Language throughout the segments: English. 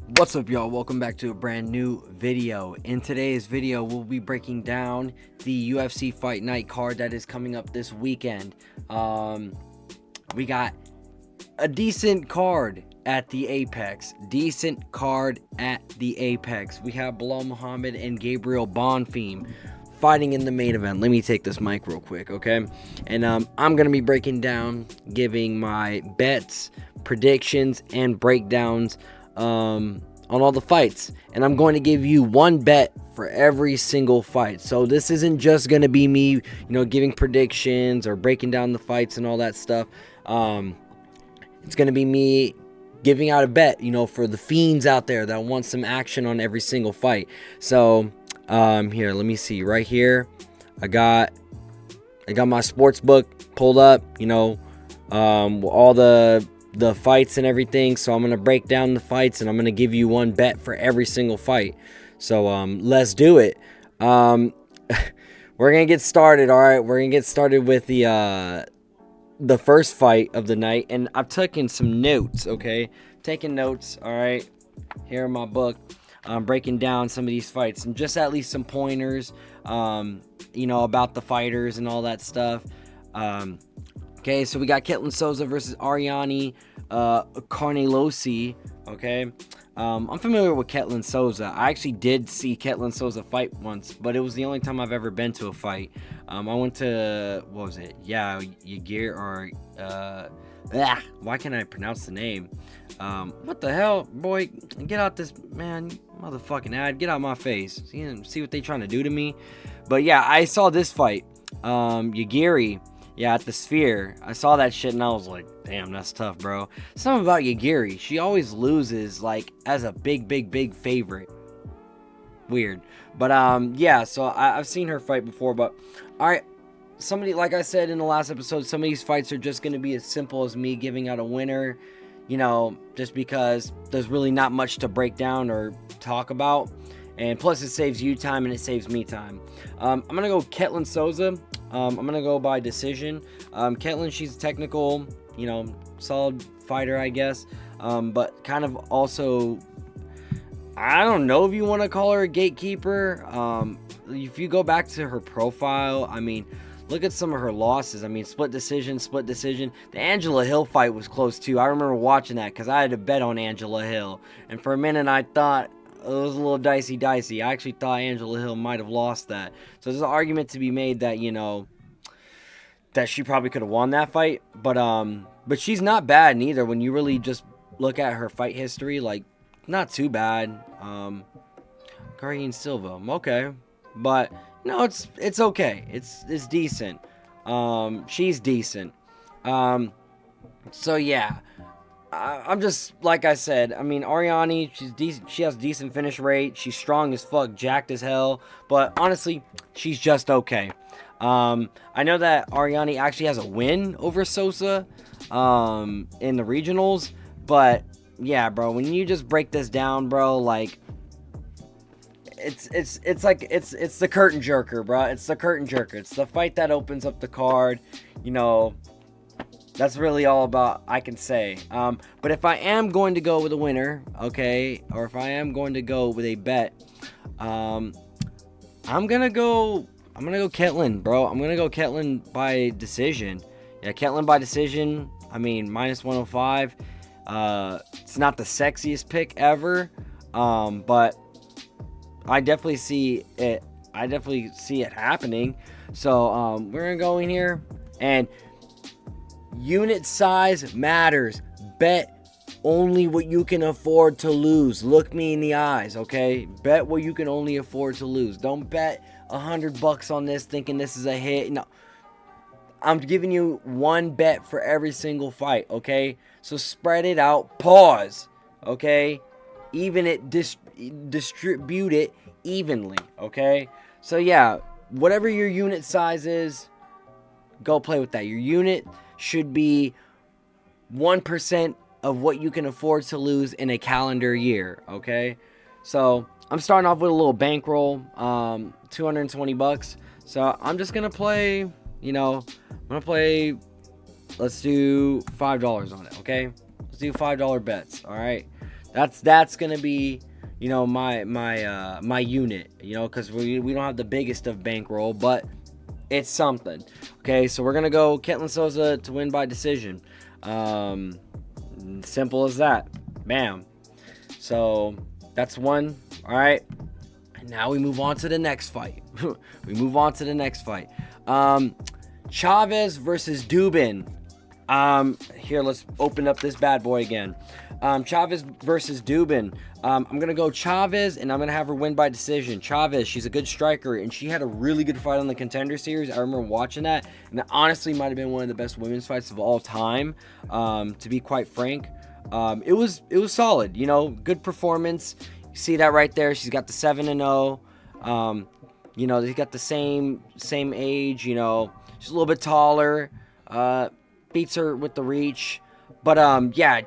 What's up, y'all? Welcome back to a brand new video. In today's video, we'll be breaking down the UFC Fight Night card that is coming up this weekend. We got a decent card at the Apex. We have Bilal Muhammad and Gabriel Bonfim fighting in the main event. Let me take this mic real quick, okay? And I'm gonna be breaking down, giving my bets, predictions, and breakdowns on all the fights, and I'm going to give you one bet for every single fight. So this isn't just going to be me, giving predictions or breaking down the fights and all that stuff. It's going to be me giving out a bet, for the fiends out there that want some action on every single fight. So here, let me see right here. I got my sports book pulled up, all the fights and everything. So I'm going to break down the fights, and I'm going to give you one bet for every single fight. So let's do it. We're going to get started. All right, we're going to get started with the first fight of the night, and I've taken some notes, okay? Taking notes, all right? Here in my book, I'm breaking down some of these fights and just at least some pointers, about the fighters and all that stuff. Okay, so we got Souza versus Ariane Carnelossi. Okay, I'm familiar with Souza. I actually did see Souza fight once, but it was the only time I've ever been to a fight. I went to, what was it? Yeah, Yagir or why can't I pronounce the name? What the hell, boy? Get out this, man, motherfucking ad. Get out my face. See what they trying to do to me? But yeah, I saw this fight. Yagiri. Yeah, at the Sphere. I saw that shit and I was like, damn, that's tough, bro. Something about Yagiri. She always loses, like, as a big favorite. Weird. But, yeah, so I've seen her fight before, but, alright. Like I said in the last episode, some of these fights are just going to be as simple as me giving out a winner, just because there's really not much to break down or talk about. And plus, it saves you time and it saves me time. I'm going to go Souza. I'm going to go by decision. Ketlin, she's a technical, solid fighter, I guess. But kind of also, I don't know if you want to call her a gatekeeper. If you go back to her profile, I mean, look at some of her losses. I mean, split decision. The Angela Hill fight was close, too. I remember watching that because I had to bet on Angela Hill. And for a minute, I thought it was a little dicey. I actually thought Angela Hill might have lost that. So there's an argument to be made that, that she probably could have won that fight. But she's not bad neither when you really just look at her fight history. Like, not too bad. Karine Silva, okay. But, it's okay. It's decent. She's decent. So, yeah. I'm just, like I said, I mean, Ariane, she's decent. She has a decent finish rate. She's strong as fuck, jacked as hell. But honestly, she's just okay. I know that Ariane actually has a win over Souza in the regionals. But yeah, bro, when you just break this down, bro, like it's the curtain jerker, bro. It's the curtain jerker. It's the fight that opens up the card, That's really all about I can say. But if I am going to go with a winner, okay, or if I am going to go with a bet, I'm gonna go Ketlin, bro. I'm gonna go Ketlin by decision. Yeah, Ketlin by decision. I mean, minus 105. It's not the sexiest pick ever, but I definitely see it. I definitely see it happening. So we're gonna go in here and. Unit size matters. Bet only what you can afford to lose. Look me in the eyes, okay? Bet what you can only afford to lose. Don't bet $100 on this thinking this is a hit. No. I'm giving you one bet for every single fight, okay? So spread it out. Pause, okay? Even it, distribute it evenly, okay? So yeah, whatever your unit size is, go play with that. Your unit should be 1% of what you can afford to lose in a calendar year, okay? So I'm starting off with a little bankroll, $220. So I'm just gonna play, let's do $5 on it, okay? Let's do $5 bets, all right? That's gonna be, you know, my unit, you know, because we don't have the biggest of bankroll, but it's something. Okay, so we're gonna go Ketlin Souza to win by decision. Simple as that. Bam. So that's one. All right. And now we move on to the next fight. Chaves versus Duben. Here, let's open up this bad boy again. Chaves versus Duben. I'm going to go Chaves, and I'm going to have her win by decision. Chaves, she's a good striker, and she had a really good fight on the Contender Series. I remember watching that, and it honestly might have been one of the best women's fights of all time, to be quite frank. It was solid, you know, good performance. You see that right there. She's got the 7-0. You know, they got the same age, you know. She's a little bit taller. Beats her with the reach. But, yeah,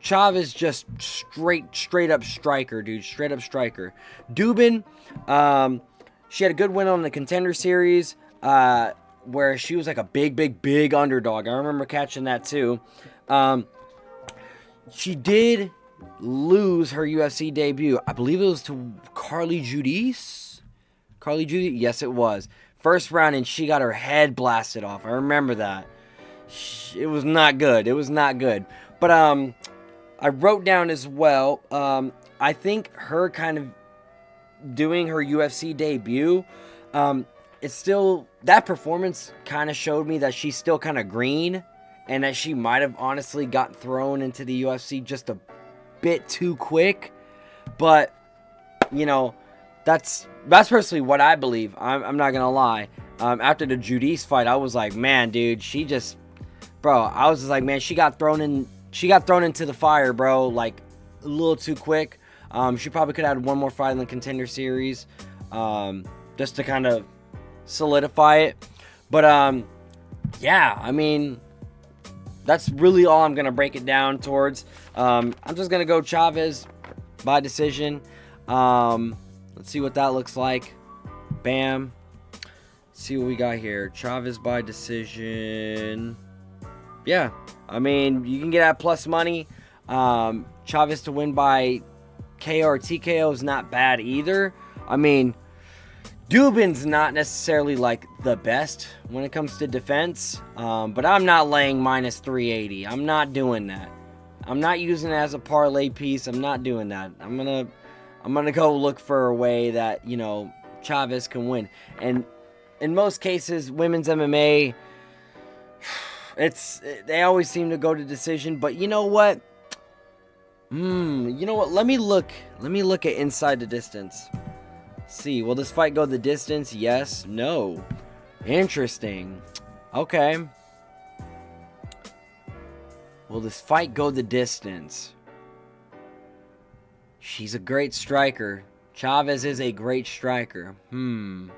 Chaves just straight up striker, dude. Straight up striker. Duben, she had a good win on the Contender Series, where she was like a big underdog. I remember catching that too. She did lose her UFC debut. I believe it was to Carly Judice. Yes, it was. First round, and she got her head blasted off. I remember that. It was not good. But I wrote down as well, I think her kind of doing her UFC debut, it's still, that performance kind of showed me that she's still kind of green, and that she might have honestly got thrown into the UFC just a bit too quick. But, you know, that's personally what I believe. I'm not gonna lie. After the Judice fight, I was like, man, dude, I was just like, man, she got thrown into the fire, bro, like a little too quick. She probably could have had one more fight in the Contender Series, just to kind of solidify it. But yeah, I mean, that's really all I'm gonna break it down towards. I'm just gonna go Chaves by decision. Let's see what that looks like. Bam. Let's see what we got here. Chaves by decision. Yeah, I mean, you can get at plus money. Chaves to win by KO or TKO is not bad either. I mean, Duben's not necessarily like the best when it comes to defense, but I'm not laying minus 380. I'm not doing that. I'm not using it as a parlay piece. I'm not doing that. I'm gonna go look for a way that, you know, Chaves can win. And in most cases, women's MMA, they always seem to go to decision. But you know what? Let me look at inside the distance. See, will this fight go the distance? Yes. No. Interesting. Okay. Will this fight go the distance? She's a great striker. Chaves is a great striker. You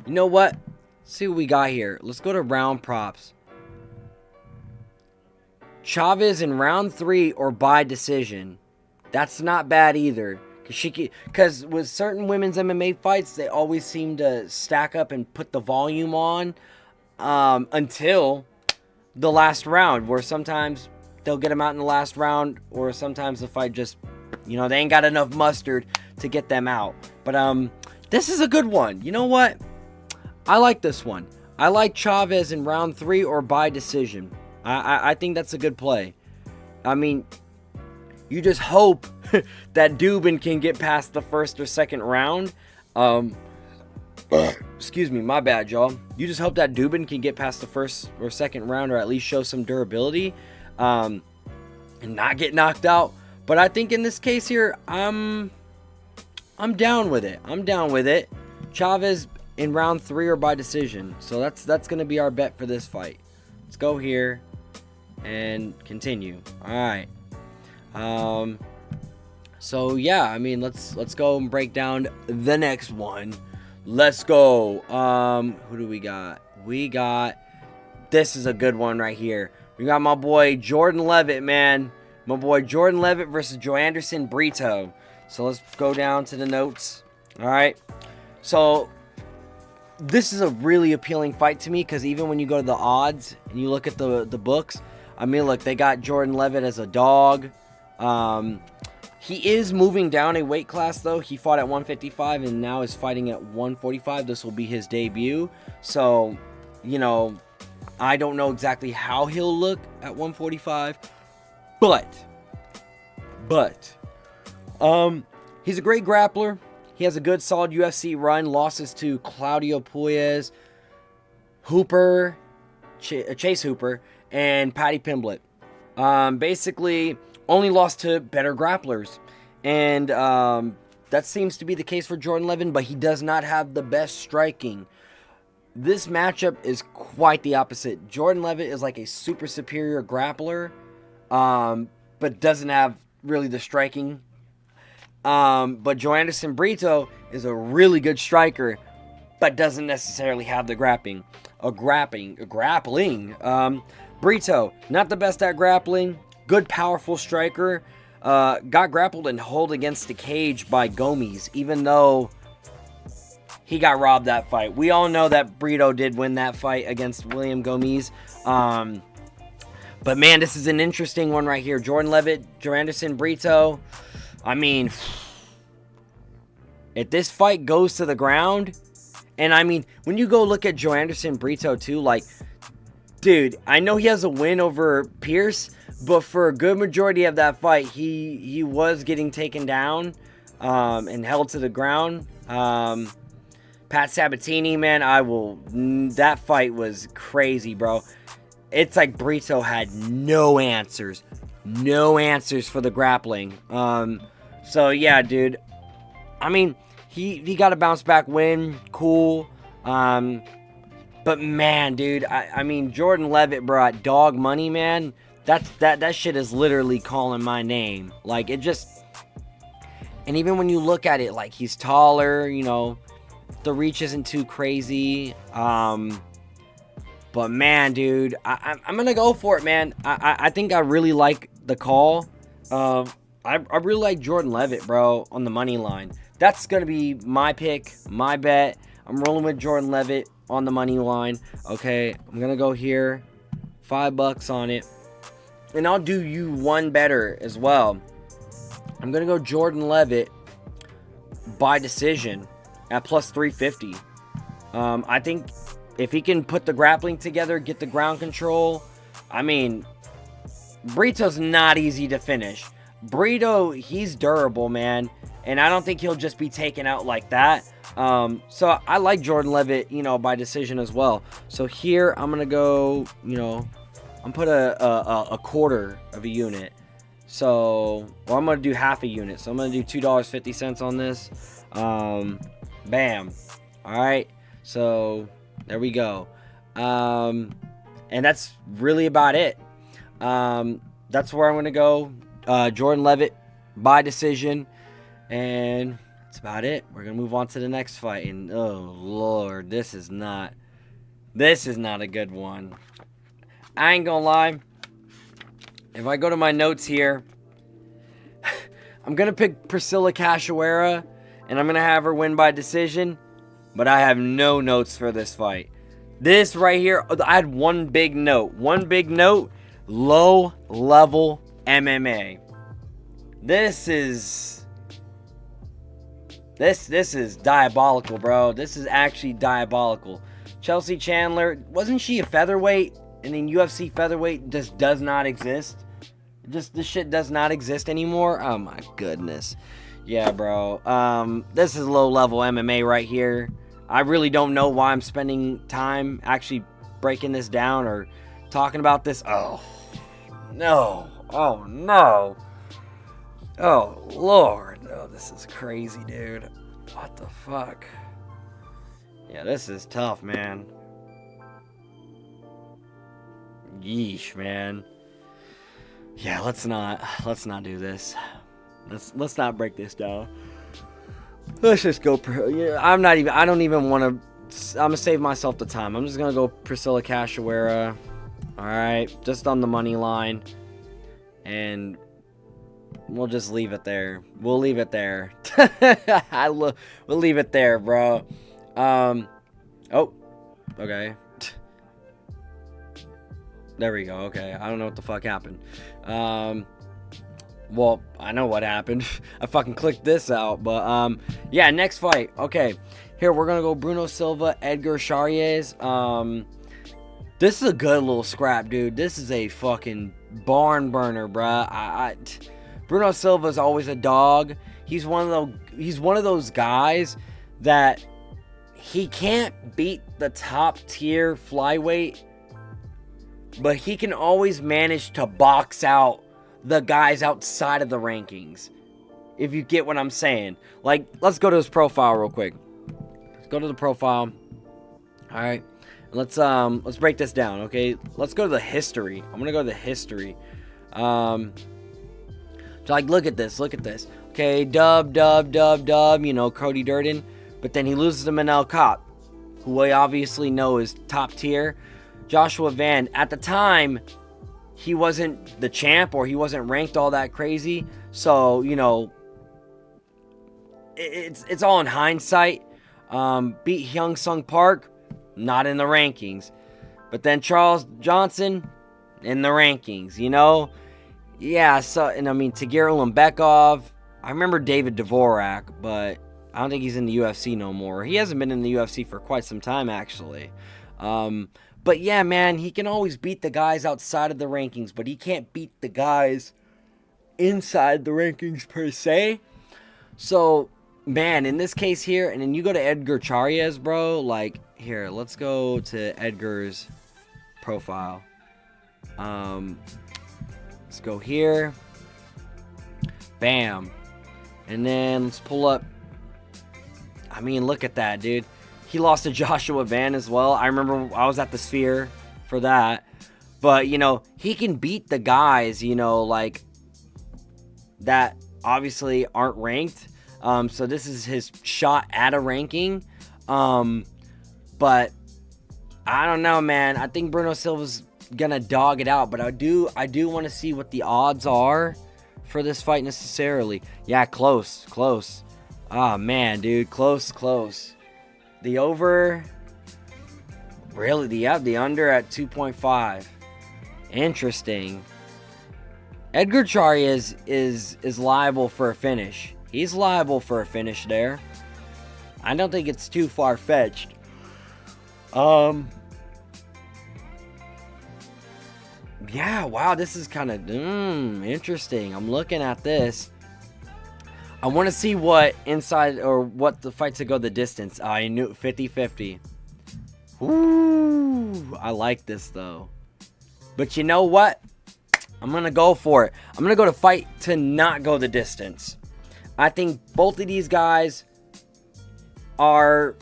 know what? Let's see what we got here. Let's go to round props. Chaves in round 3 or by decision. That's not bad either. Because with certain women's MMA fights, they always seem to stack up and put the volume on until the last round, where sometimes they'll get them out in the last round, or sometimes the fight just, you know, they ain't got enough mustard to get them out. But this is a good one. You know what? I like this one. I like Chaves in round 3 or by decision. I think that's a good play. I mean, you just hope that Duben can get past the first or second round. Excuse me, my bad, y'all. You just hope that Duben can get past the first or second round, or at least show some durability, and not get knocked out. But I think in this case here, I'm down with it. Chaves in round 3 or by decision. So that's gonna be our bet for this fight. Let's go here and continue. All right. So yeah, I mean, let's go and break down the next one. Let's go. Who do we got? This is a good one right here. We got my boy Jordan Leavitt, man. My boy Jordan Leavitt versus Joanderson Brito. So let's go down to the notes. All right. So this is a really appealing fight to me, because even when you go to the odds and you look at the books, I mean, look, they got Jordan Leavitt as a dog. He is moving down a weight class, though. He fought at 155 and now is fighting at 145. This will be his debut. So, you know, I don't know exactly how he'll look at 145. But, he's a great grappler. He has a good, solid UFC run. Losses to Claudio Puelles, Hooper, Chase Hooper, and Patty Pimblett. Basically, only lost to better grapplers. And that seems to be the case for Jordan Leavitt, but he does not have the best striking. This matchup is quite the opposite. Jordan Leavitt is like a super superior grappler, but doesn't have really the striking. But Joanderson Brito is a really good striker, but doesn't necessarily have the grappling. Brito, not the best at grappling. Good, powerful striker. Got grappled and held against the cage by Gomes, even though he got robbed that fight. We all know that Brito did win that fight against William Gomes. But man, this is an interesting one right here. Jordan Leavitt, Joanderson Brito. I mean, if this fight goes to the ground, and I mean, when you go look at Joanderson Brito too, like, dude, I know he has a win over Pierce, but for a good majority of that fight, he was getting taken down and held to the ground. Pat Sabatini, man, that fight was crazy, bro. It's like Brito had no answers for the grappling. So yeah, dude. I mean, he got a bounce back win, cool. But man, dude, I mean, Jordan Leavitt, bro, at dog money, man, that shit is literally calling my name. Like, it just, and even when you look at it, like, he's taller, you know, the reach isn't too crazy. But man, dude, I'm gonna go for it, man. I think I really like the call. I really like Jordan Leavitt, bro, on the money line. That's gonna be my pick, my bet. I'm rolling with Jordan Leavitt on the money line. Okay, I'm gonna go here, $5 on it, and I'll do you one better as well. I'm gonna go Jordan Leavitt by decision at plus 350. I think if he can put the grappling together, get the ground control, I mean, Brito's not easy to finish. Brito, he's durable, man, and I don't think he'll just be taken out like that. So I like Jordan Leavitt, you know, by decision as well. So here I'm gonna go, you know, I'm put a quarter of a unit. So, well, I'm gonna do half a unit. So I'm gonna do $2.50 on this. Bam. All right. So there we go. And that's really about it. That's where I'm gonna go. Jordan Leavitt by decision, and that's about it. We're gonna move on to the next fight, and oh lord, this is not a good one. I ain't gonna lie. If I go to my notes here, I'm gonna pick Priscilla Cachoeira, and I'm gonna have her win by decision, but I have no notes for this fight. This right here, I had one big note, low level MMA. This is diabolical, bro. This is actually diabolical. Chelsea Chandler, wasn't she a featherweight? And then UFC featherweight just does not exist. Just this shit does not exist anymore. Oh my goodness. Yeah, bro. This is low level MMA right here. I really don't know why I'm spending time actually breaking this down or talking about this. Oh no. Oh no. Oh lord. Oh, this is crazy, dude. What the fuck? Yeah, this is tough, man. Yeesh, man. Yeah, let's not do this. Let's not break this down. Let's just go. I don't even want to. I'm gonna save myself the time. I'm just gonna go Priscilla Cachoeira. All right, just on the money line, and we'll just leave it there. We'll leave it there. We'll leave it there, bro. Oh, okay. There we go. Okay, I don't know what the fuck happened. Well, I know what happened. I fucking clicked this out. But, yeah, next fight. Okay. Here, we're going to go Bruno Silva, Edgar Chariez. This is a good little scrap, dude. This is a fucking barn burner, bruh. Bruno Silva's always a dog. He's one of those guys that he can't beat the top tier flyweight, but he can always manage to box out the guys outside of the rankings. If you get what I'm saying. Like, let's go to his profile real quick. Let's go to the profile. All right. Let's break this down, okay? Let's go to the history. I'm going to go to the history. Like, look at this. Okay, dub, you know, Cody Durden. But then he loses to Manel Kape, who we obviously know is top tier. Joshua Van, at the time, he wasn't the champ, or he wasn't ranked all that crazy. So, you know, it's all in hindsight. Beat Hyung Sung Park, not in the rankings. But then Charles Johnson, in the rankings, you know? Yeah, so, and I mean, Tagir Ulanbekov. I remember David Dvorak, but I don't think he's in the UFC no more. He hasn't been in the UFC for quite some time, actually. But yeah, man, he can always beat the guys outside of the rankings, but he can't beat the guys inside the rankings per se. So, man, in this case here, and then you go to Edgar Chariez, bro. Like, here, let's go to Edgar's profile. Let's go here. Bam. And then let's pull up. I mean, look at that, dude. He lost to Joshua Van as well. I remember I was at the Sphere for that. But, you know, he can beat the guys, you know, like, that obviously aren't ranked. So this is his shot at a ranking. But I don't know, man. I think Bruno Silva's gonna dog it out. But I do want to see what the odds are for this fight necessarily. Yeah, close. Ah, man, dude, close. The over, really, the under at 2.5. Interesting. Edgar Chariez is liable for a finish. He's liable for a finish there. I don't think it's too far-fetched. Yeah, wow, this is kind of interesting. I'm looking at this. I want to see what inside or what the fights that go the distance. I knew 50-50. Ooh, I like this though. But you know what? I'm going to go for it. I'm going to go to fight to not go the distance. I think both of these guys are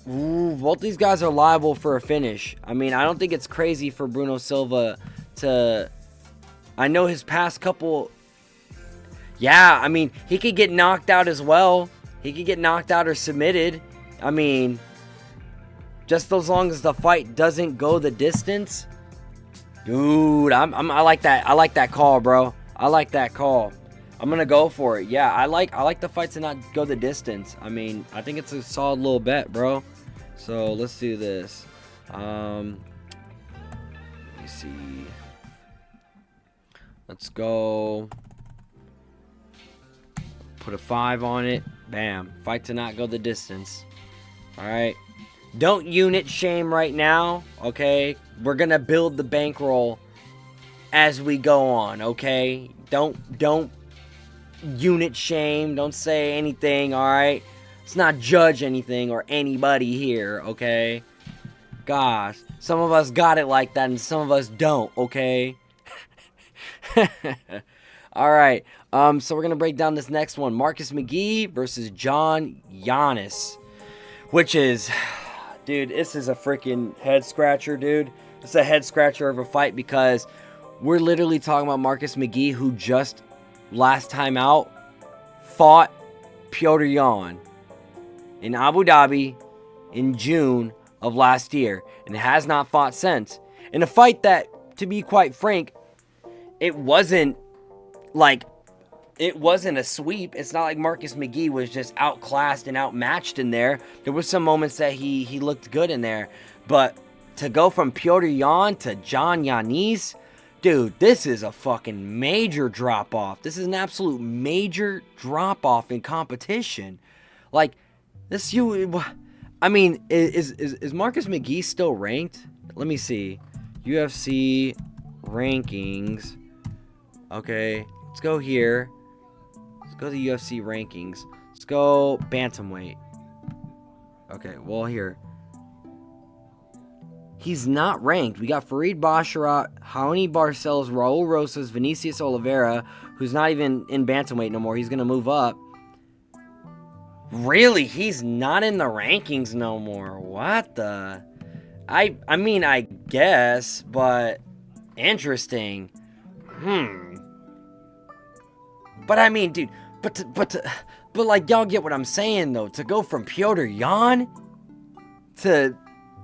liable for a finish. I mean, I don't think it's crazy for Bruno Silva to... I know his past couple... Yeah, I mean, he could get knocked out as well. He could get knocked out or submitted. I mean, just as long as the fight doesn't go the distance. Dude, I like that. I like that call, bro. I like that call. I'm gonna go for it. Yeah, I like the fights to not go the distance. I mean, I think it's a solid little bet, bro. So let's do this. Let me see. Let's go. Put a 5 on it. Bam. Fight to not go the distance. Alright. Don't unit shame right now. Okay. We're gonna build the bankroll as we go on. Okay. Don't unit shame. Don't say anything. Alright. Let's not judge anything or anybody here. Okay. Gosh. Some of us got it like that and some of us don't. Okay. Alright. So we're going to break down this next one. Marcus McGhee versus John Yannis. Which is... Dude, this is a freaking head scratcher, dude. It's a head scratcher of a fight because we're literally talking about Marcus McGhee, who just, last time out, fought Petr Yan in Abu Dhabi in June of last year. And has not fought since. In a fight that, to be quite frank, it wasn't a sweep. It's not like Marcus McGhee was just outclassed and outmatched in there. There were some moments that he looked good in there. But to go from Petr Yan to John Yannis, dude, this is a fucking major drop-off. This is an absolute major drop-off in competition. Like, this, I mean, is Marcus McGhee still ranked? Let me see. UFC rankings. Okay, let's go here. Let's go to the UFC rankings. Let's go bantamweight. Okay, well, here. He's not ranked. We got Farid Basharat, Raoni Barcelos, Raul Rosas, Vinicius Oliveira, who's not even in bantamweight no more. He's going to move up. Really? He's not in the rankings no more. What the? I mean, I guess, but interesting. But I mean, dude, but like, y'all get what I'm saying, though. To go from Petr Yan to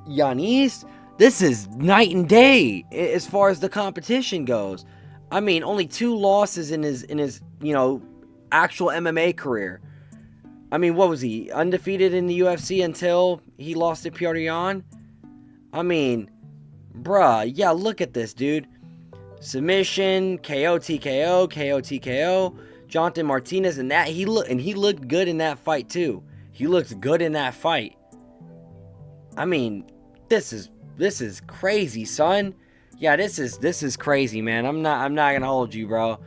Yannis, this is night and day as far as the competition goes. I mean, only 2 losses in his actual MMA career. I mean, what was he? Undefeated in the UFC until he lost to Petr Yan? I mean, bruh, yeah, look at this, dude. Submission, KO, TKO, KO, TKO. Jonathan Martinez, and he looked good in that fight too. He looked good in that fight. I mean, this is crazy, son. Yeah, this is crazy, man. I'm not gonna hold you, bro.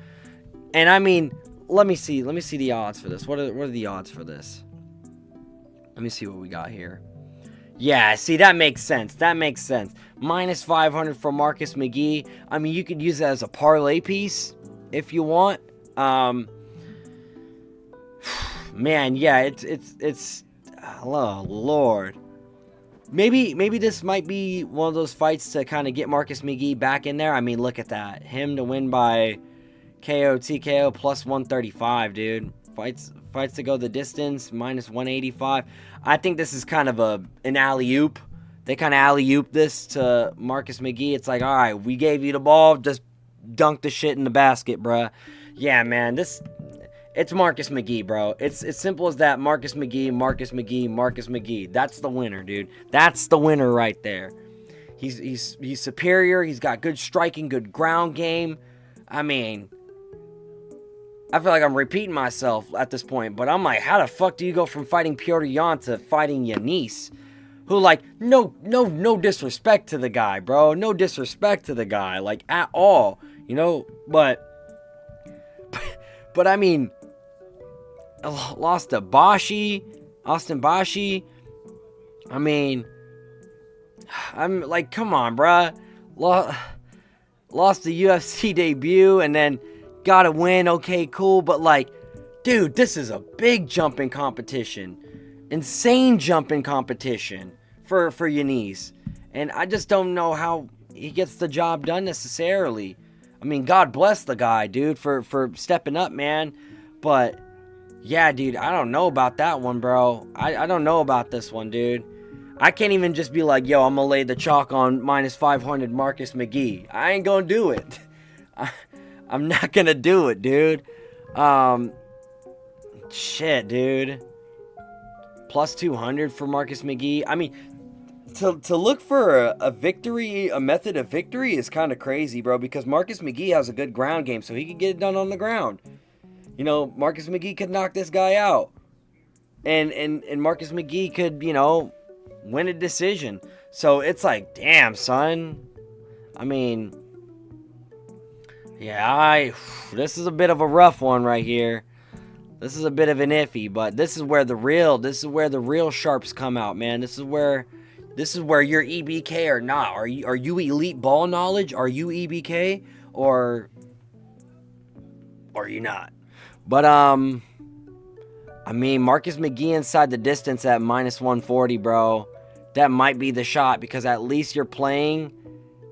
And I mean, let me see the odds for this. What are the odds for this? Let me see what we got here. Yeah, see, that makes sense. Minus 500 for Marcus McGhee. I mean, you could use that as a parlay piece if you want. Man, yeah, it's oh Lord. Maybe this might be one of those fights to kind of get Marcus McGhee back in there. I mean, look at that. Him to win by KO, TKO plus 135, dude. Fights to go the distance, minus 185. I think this is kind of an alley-oop. They kind of alley-oop this to Marcus McGhee. It's like, all right, we gave you the ball, just dunk the shit in the basket, bruh. Yeah, man, it's Marcus McGhee, bro. It's as simple as that. Marcus McGhee, Marcus McGhee, Marcus McGhee. That's the winner, dude. That's the winner right there. He's superior. He's got good striking, good ground game. I mean, I feel like I'm repeating myself at this point, but I'm like, how the fuck do you go from fighting Petr Yan to fighting Yannis? Who, like, no disrespect to the guy, bro. No disrespect to the guy, like, at all. You know, but I mean, lost to Austin Bashi. I mean, I'm like, come on, bruh. Lost the UFC debut and then got a win. Okay, cool. But like, dude, this is a big jump in competition. Insane jump in competition for Yannis. And I just don't know how he gets the job done necessarily. I mean, God bless the guy, dude, for stepping up, man. But, yeah, dude, I don't know about that one, bro. I don't know about this one, dude. I can't even just be like, yo, I'm going to lay the chalk on minus 500 Marcus McGhee. I ain't going to do it. I'm not going to do it, dude. Shit, dude. Plus 200 for Marcus McGhee. I mean, to look for a victory, a method of victory is kind of crazy, bro, because Marcus McGhee has a good ground game, so he could get it done on the ground. You know, Marcus McGhee could knock this guy out. And Marcus McGhee could, you know, win a decision. So it's like, damn, son. I mean, yeah, this is a bit of a rough one right here. This is a bit of an iffy, but this is where the real sharps come out, man. This is where you're EBK or not. Are you elite ball knowledge? Are you EBK or are you not? But I mean, Marcus McGhee inside the distance at minus 140, bro. That might be the shot because at least you're playing,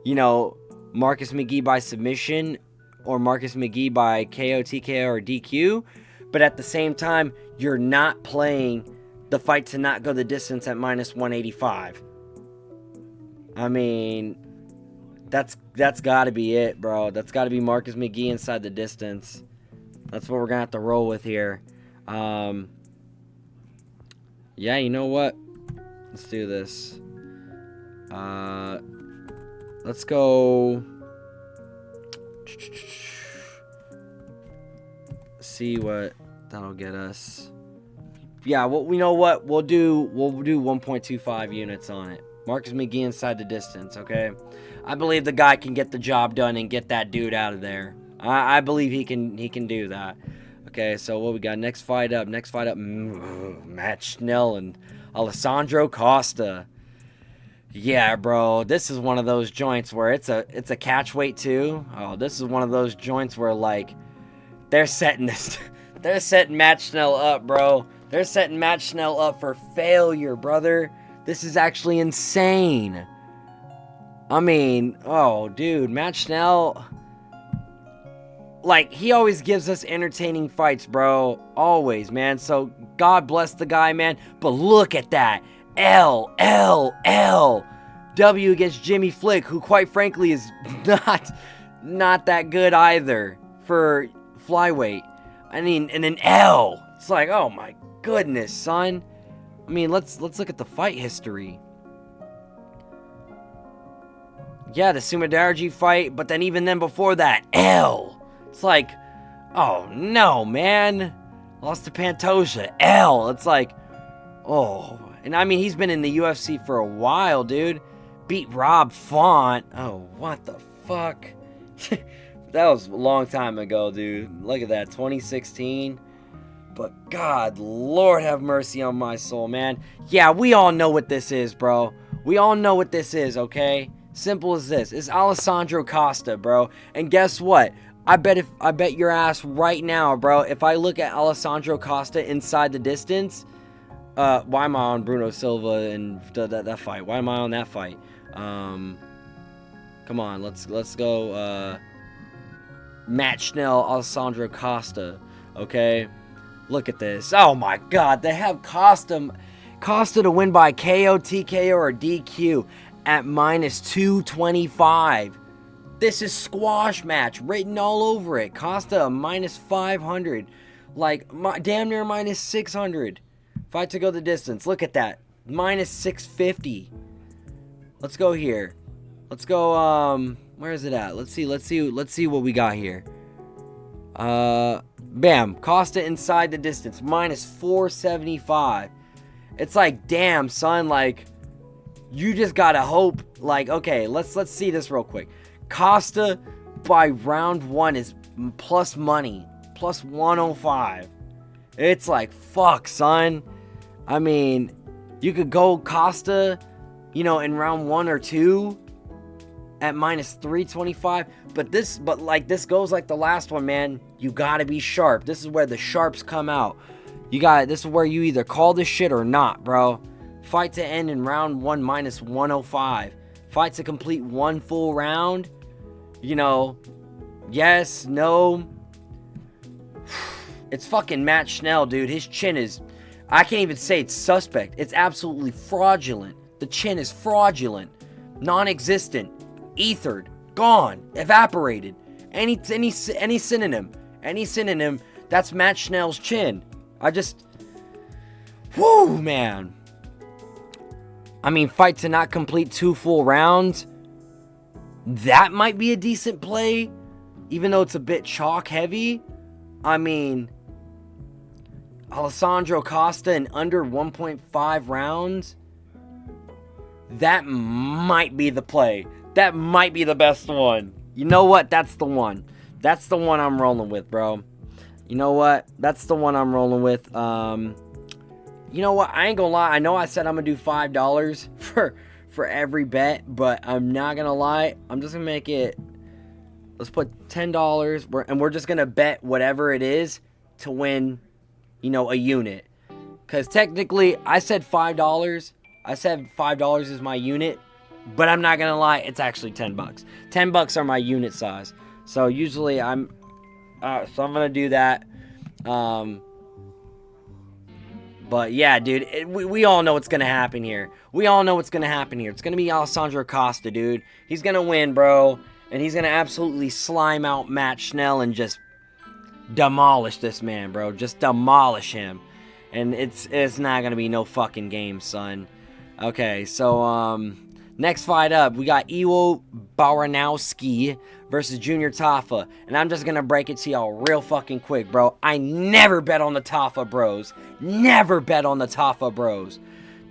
you know, Marcus McGhee by submission or Marcus McGhee by KO, TKO, or DQ. But at the same time, you're not playing the fight to not go the distance at minus 185. I mean, that's got to be it, bro. That's got to be Marcus McGhee inside the distance. That's what we're going to have to roll with here. Yeah, you know what? Let's do this. Let's go See what that'll get us. Yeah, well, you know what? We'll do 1.25 units on it. Marcus McGhee inside the distance, okay? I believe the guy can get the job done and get that dude out of there. I believe he can do that. Okay, so what we got? Next fight up, Matt Schnell and Alessandro Costa. Yeah, bro, this is one of those joints where it's a catch weight too. Oh, this is one of those joints where like they're setting Matt Schnell up, bro. They're setting Matt Schnell up for failure, brother. This is actually insane. I mean, oh, dude, Matt Schnell, like, he always gives us entertaining fights, bro. Always, man. So, God bless the guy, man. But look at that. L. W against Jimmy Flick, who, quite frankly, is not that good either for flyweight. I mean, and an L. It's like, oh, my goodness, son. I mean, let's look at the fight history. Yeah, the Sumadarji fight, but then even then before that, L. It's like, oh no, man. Lost to Pantoja, L. It's like, oh. And I mean, he's been in the UFC for a while, dude. Beat Rob Font. Oh, what the fuck? That was a long time ago, dude. Look at that, 2016. But God, Lord have mercy on my soul, man. Yeah, we all know what this is, bro. We all know what this is, okay? Simple as this. It's Alessandro Costa, bro. And guess what? I bet your ass right now, bro, if I look at Alessandro Costa inside the distance, why am I on Bruno Silva and that fight? Why am I on that fight? Come on, let's go. Matt Schnell, Alessandro Costa, okay? Look at this. Oh my God, they have Costa to win by KO, TKO, or DQ at minus 225. This is squash match written all over it. Costa minus 500, like damn near minus 600. Fight to go the distance. Look at that, minus 650. Let's go here. Let's go. Where is it at? Let's see what we got here. Bam, Costa inside the distance, minus 475. It's like, damn, son, like, you just gotta hope, like, okay, let's see this real quick. Costa by round 1 is plus money, plus 105. It's like, fuck, son. I mean, you could go Costa, you know, in round 1 or 2 at minus 325, but this goes like the last one, man. You gotta be sharp. This is where the sharps come out. This is where you either call this shit or not, bro. Fight to end in round 1 minus 105. Fight to complete 1 full round. You know, yes, no. It's fucking Matt Schnell, dude. His chin is, I can't even say it's suspect. It's absolutely fraudulent. The chin is fraudulent, non-existent, ethered, gone, evaporated. Any synonym, that's Matt Schnell's chin. Whoo, man. I mean, fight to not complete 2 full rounds. That might be a decent play, even though it's a bit chalk heavy. I mean, Alessandro Costa in under 1.5 rounds. That might be the play. That might be the best one. You know what? That's the one. That's the one I'm rolling with, bro. You know what? That's the one I'm rolling with. You know what? I ain't gonna lie. I know I said I'm gonna do $5 for every bet, but I'm not gonna lie. I'm just gonna make it. Let's put $10, and we're just gonna bet whatever it is to win, you know, a unit. Because technically, I said $5. I said $5 is my unit, but I'm not gonna lie. It's actually $10. $10 are my unit size. So usually I'm gonna do that. But yeah, dude, we all know what's gonna happen here. We all know what's gonna happen here. It's gonna be Alessandro Costa, dude. He's gonna win, bro, and he's gonna absolutely slime out Matt Schnell and just demolish this man, bro. Just demolish him, and it's not gonna be no fucking game, son. Okay, so Next fight up, we got Iwo Baranowski versus Junior Tafa. And I'm just going to break it to y'all real fucking quick, bro. I never bet on the Tafa bros. Never bet on the Tafa bros.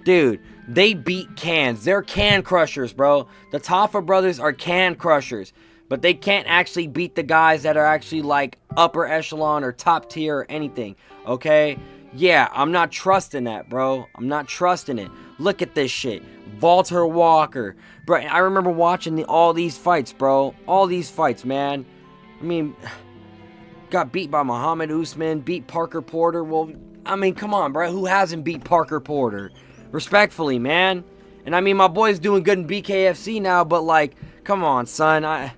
Dude, they beat cans. They're can crushers, bro. The Tafa brothers are can crushers. But they can't actually beat the guys that are actually like upper echelon or top tier or anything. Okay? Yeah, I'm not trusting that, bro. I'm not trusting it. Look at this shit. Walter Walker. Bro, I remember watching all these fights, bro. All these fights, man. I mean, got beat by Muhammad Usman, beat Parker Porter. Well, I mean, come on, bro. Who hasn't beat Parker Porter? Respectfully, man. And I mean, my boy's doing good in BKFC now, but like, come on, son.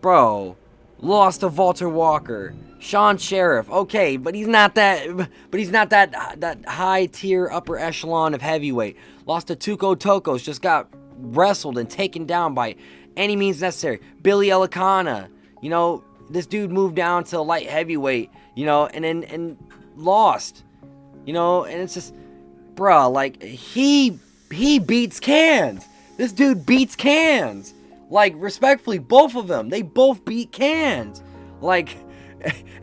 Bro, lost to Walter Walker. Sean Sheriff, okay, but he's not that high tier upper echelon of heavyweight. Lost to Tuco Tokos, just got wrestled and taken down by any means necessary. Billy Elikana, you know, this dude moved down to light heavyweight, you know, and lost, you know, and it's just, bruh, like he beats cans. This dude beats cans. Like, respectfully, both of them, they both beat cans. Like,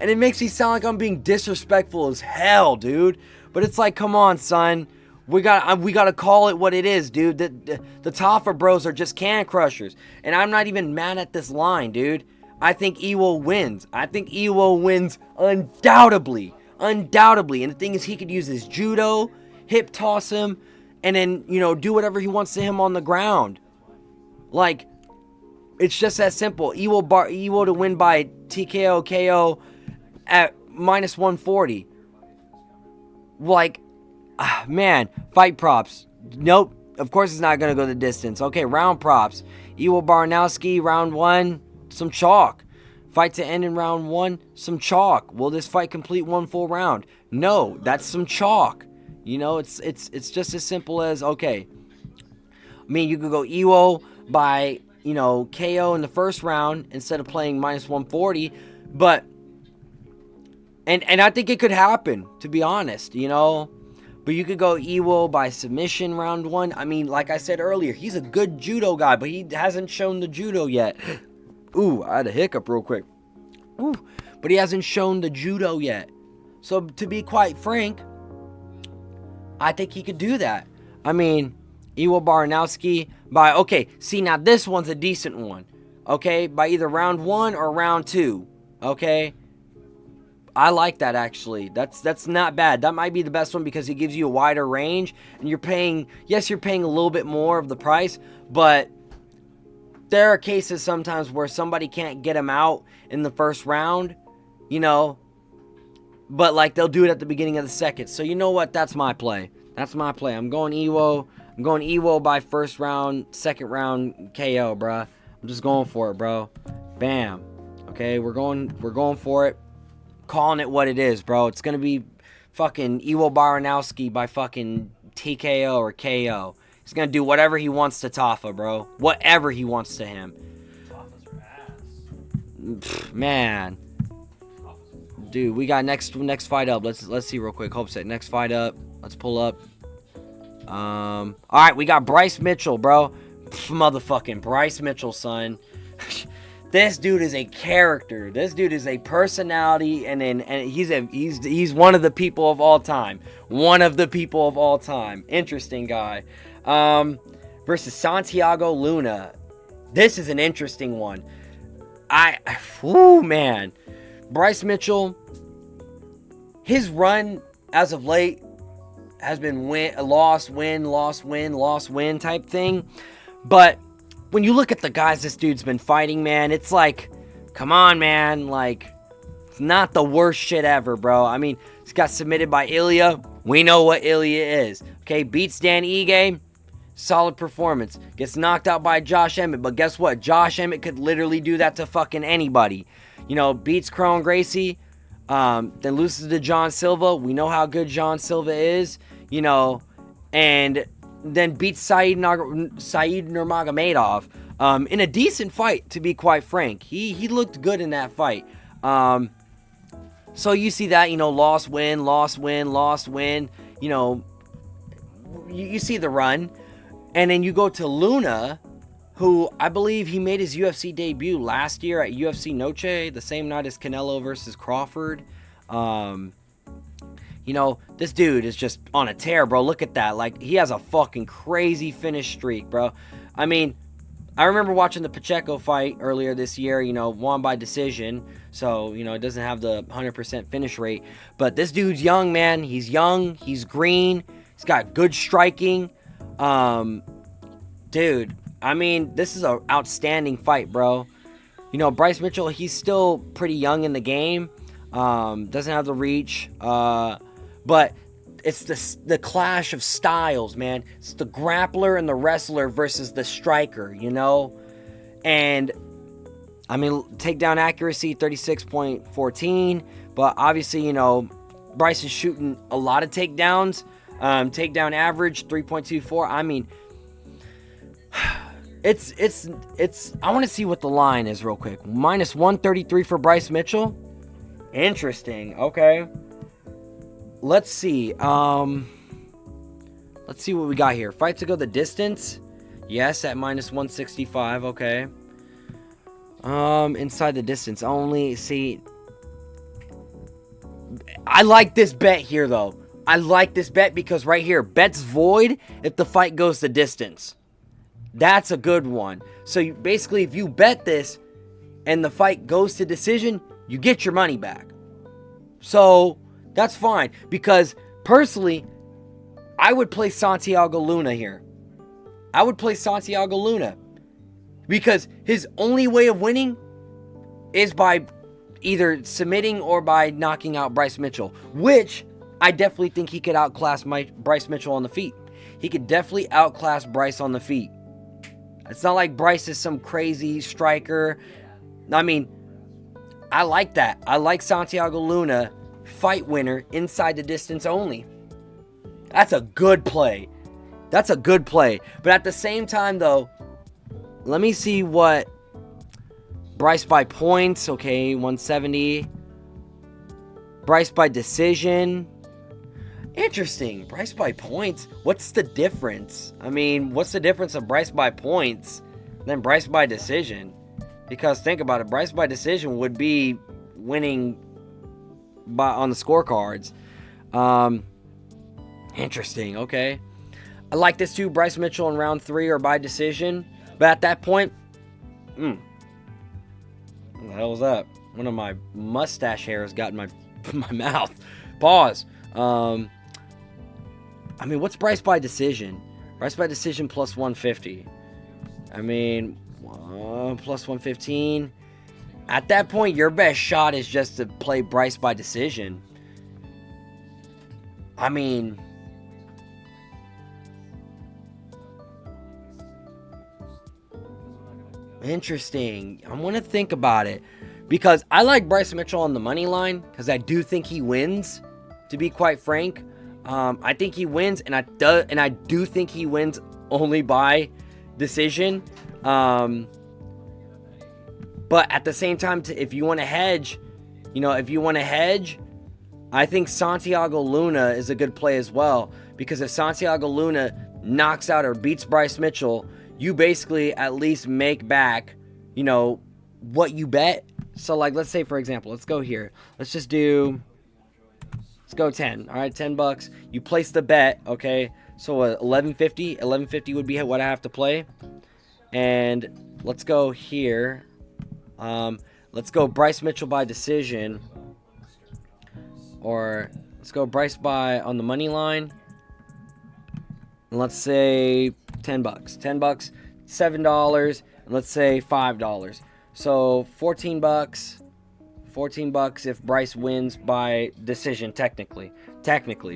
and it makes me sound like I'm being disrespectful as hell, dude. But it's like, come on, son. We gotta call it what it is, dude. The Tafa bros are just can crushers. And I'm not even mad at this line, dude. I think Iwo wins. I think Iwo wins undoubtedly. Undoubtedly. And the thing is, he could use his judo, hip toss him, and then, you know, do whatever he wants to him on the ground. Like, it's just that simple. Iwo to win by TKO KO at minus 140. Like, man, fight props. Nope. Of course it's not going to go the distance. Okay, round props. Iwo Baranowski, round 1, some chalk. Fight to end in round 1, some chalk. Will this fight complete one full round? No, that's some chalk. You know, it's just as simple as, okay. I mean, you could go Iwo by, you know, KO in the first round instead of playing minus 140, but and I think it could happen, to be honest, you know. But you could go Iwo by submission round 1. I mean, like I said earlier, he's a good judo guy, but he hasn't shown the judo yet. Ooh, I had a hiccup real quick. Ooh, but he hasn't shown the judo yet. So to be quite frank, I think he could do that. I mean, Iwo Baranowski by, okay, see, now this one's a decent one, okay, by either round 1 or round 2, okay. I like that, actually. That's not bad. That might be the best one because it gives you a wider range, and you're paying, yes, you're paying a little bit more of the price, but there are cases sometimes where somebody can't get him out in the first round, you know, but like they'll do it at the beginning of the second. So you know what? That's my play. That's my play. I'm going Iwo. I'm going Iwo by first round, second round KO, bruh. I'm just going for it, bro. Bam. Okay, we're going for it. Calling it what it is, bro. It's gonna be fucking Iwo Baranowski by fucking TKO or KO. He's gonna do whatever he wants to Tafa, bro. Whatever he wants to him. Tafa's her ass. Pff, man. Dude, we got next fight up. Let's see real quick. Hope set. Next fight up. Let's pull up. Alright, we got Bryce Mitchell, bro. Motherfucking Bryce Mitchell, son. This dude is a character. This dude is a personality, and he's one of the people of all time. One of the people of all time. Interesting guy. Versus Santiago Luna. This is an interesting one. Man. Bryce Mitchell, his run as of late has been loss, win type thing. But when you look at the guys this dude's been fighting, man, it's like, come on, man. Like, it's not the worst shit ever, bro. I mean, he's got submitted by Ilya. We know what Ilya is. Okay, beats Dan Ige. Solid performance. Gets knocked out by Josh Emmett. But guess what? Josh Emmett could literally do that to fucking anybody. You know, beats Kron Gracie. Then loses to John Silva. We know how good John Silva is. You know, and then beats Said Nurmagomedov in a decent fight, to be quite frank. He looked good in that fight. So you see that, you know, loss, win. You know, you see the run. And then you go to Luna, who I believe he made his UFC debut last year at UFC Noche, the same night as Canelo versus Crawford. You know, this dude is just on a tear, bro. Look at that. Like, he has a fucking crazy finish streak, bro. I mean, I remember watching the Pacheco fight earlier this year, you know, won by decision. So, you know, it doesn't have the 100% finish rate. But this dude's young, man. He's young. He's green. He's got good striking. Dude, I mean, this is an outstanding fight, bro. You know, Bryce Mitchell, he's still pretty young in the game. Doesn't have the reach. But it's the clash of styles, man. It's the grappler and the wrestler versus the striker, you know? And, I mean, takedown accuracy, 36.14. But obviously, you know, Bryce is shooting a lot of takedowns. Takedown average, 3.24. I mean, it's I want to see what the line is real quick. Minus 133 for Bryce Mitchell. Interesting. Okay. Let's see. Let's see what we got here. Fight to go the distance. Yes, at minus 165. Okay. Inside the distance only. See, I like this bet here, though. I like this bet because right here, bet's void if the fight goes the distance. That's a good one. So you, basically, if you bet this and the fight goes to decision, you get your money back. So that's fine, because personally, I would play Santiago Luna here. I would play Santiago Luna because his only way of winning is by either submitting or by knocking out Bryce Mitchell, which I definitely think he could outclass Bryce Mitchell on the feet. He could definitely outclass Bryce on the feet. It's not like Bryce is some crazy striker. I mean, I like that. I like Santiago Luna, fight winner, inside the distance only. That's a good play. That's a good play. But at the same time, though, let me see what Bryce by points. Okay, 170. Bryce by decision. Interesting. Bryce by points. What's the difference? I mean, what's the difference of Bryce by points than Bryce by decision? Because think about it. Bryce by decision would be winning on the scorecards. Interesting. Okay. I like this too. Bryce Mitchell in round 3 or by decision. But at that point, what the hell was that? One of my mustache hairs got in my mouth. Pause. I mean, what's Bryce by decision? Bryce by decision plus 150. I mean, plus 115. At that point, your best shot is just to play Bryce by decision. I mean, interesting. I'm going to think about it. Because I like Bryce Mitchell on the money line. Because I do think he wins, to be quite frank. I think he wins. And I do think he wins only by decision. But at the same time, if you want to hedge, I think Santiago Luna is a good play as well. Because if Santiago Luna knocks out or beats Bryce Mitchell, you basically at least make back, what you bet. So, like, let's say, for example, let's go here. Let's go 10. All right, $10. You place the bet, okay? So, $11.50. $11.50 would be what I have to play. And let's go here. Let's go Bryce Mitchell by decision. Or let's go Bryce by on the money line. And let's say $10. $10, $7, and let's say $5. So $14. $14 if Bryce wins by decision, technically,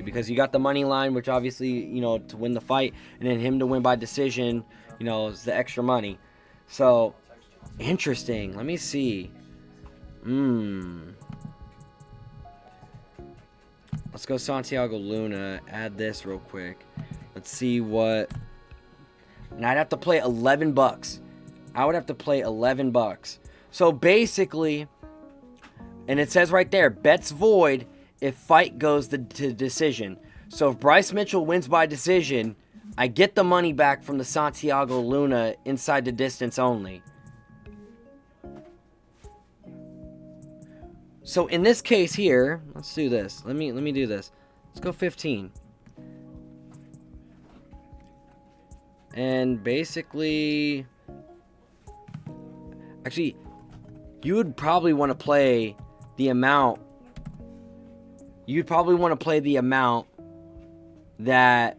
because you got the money line, which obviously, to win the fight, and then him to win by decision, is the extra money. So, interesting. Let me see. Let's go Santiago Luna. Add this real quick. Let's see what. And I'd have to play $11. I would have to play $11. So basically, and it says right there, bets void if fight goes to decision. So if Bryce Mitchell wins by decision, I get the money back from the Santiago Luna inside the distance only. So in this case here, let's do this. Let me do this. Let's go 15. And basically, actually, you would probably want to play the amount. You'd probably want to play the amount that.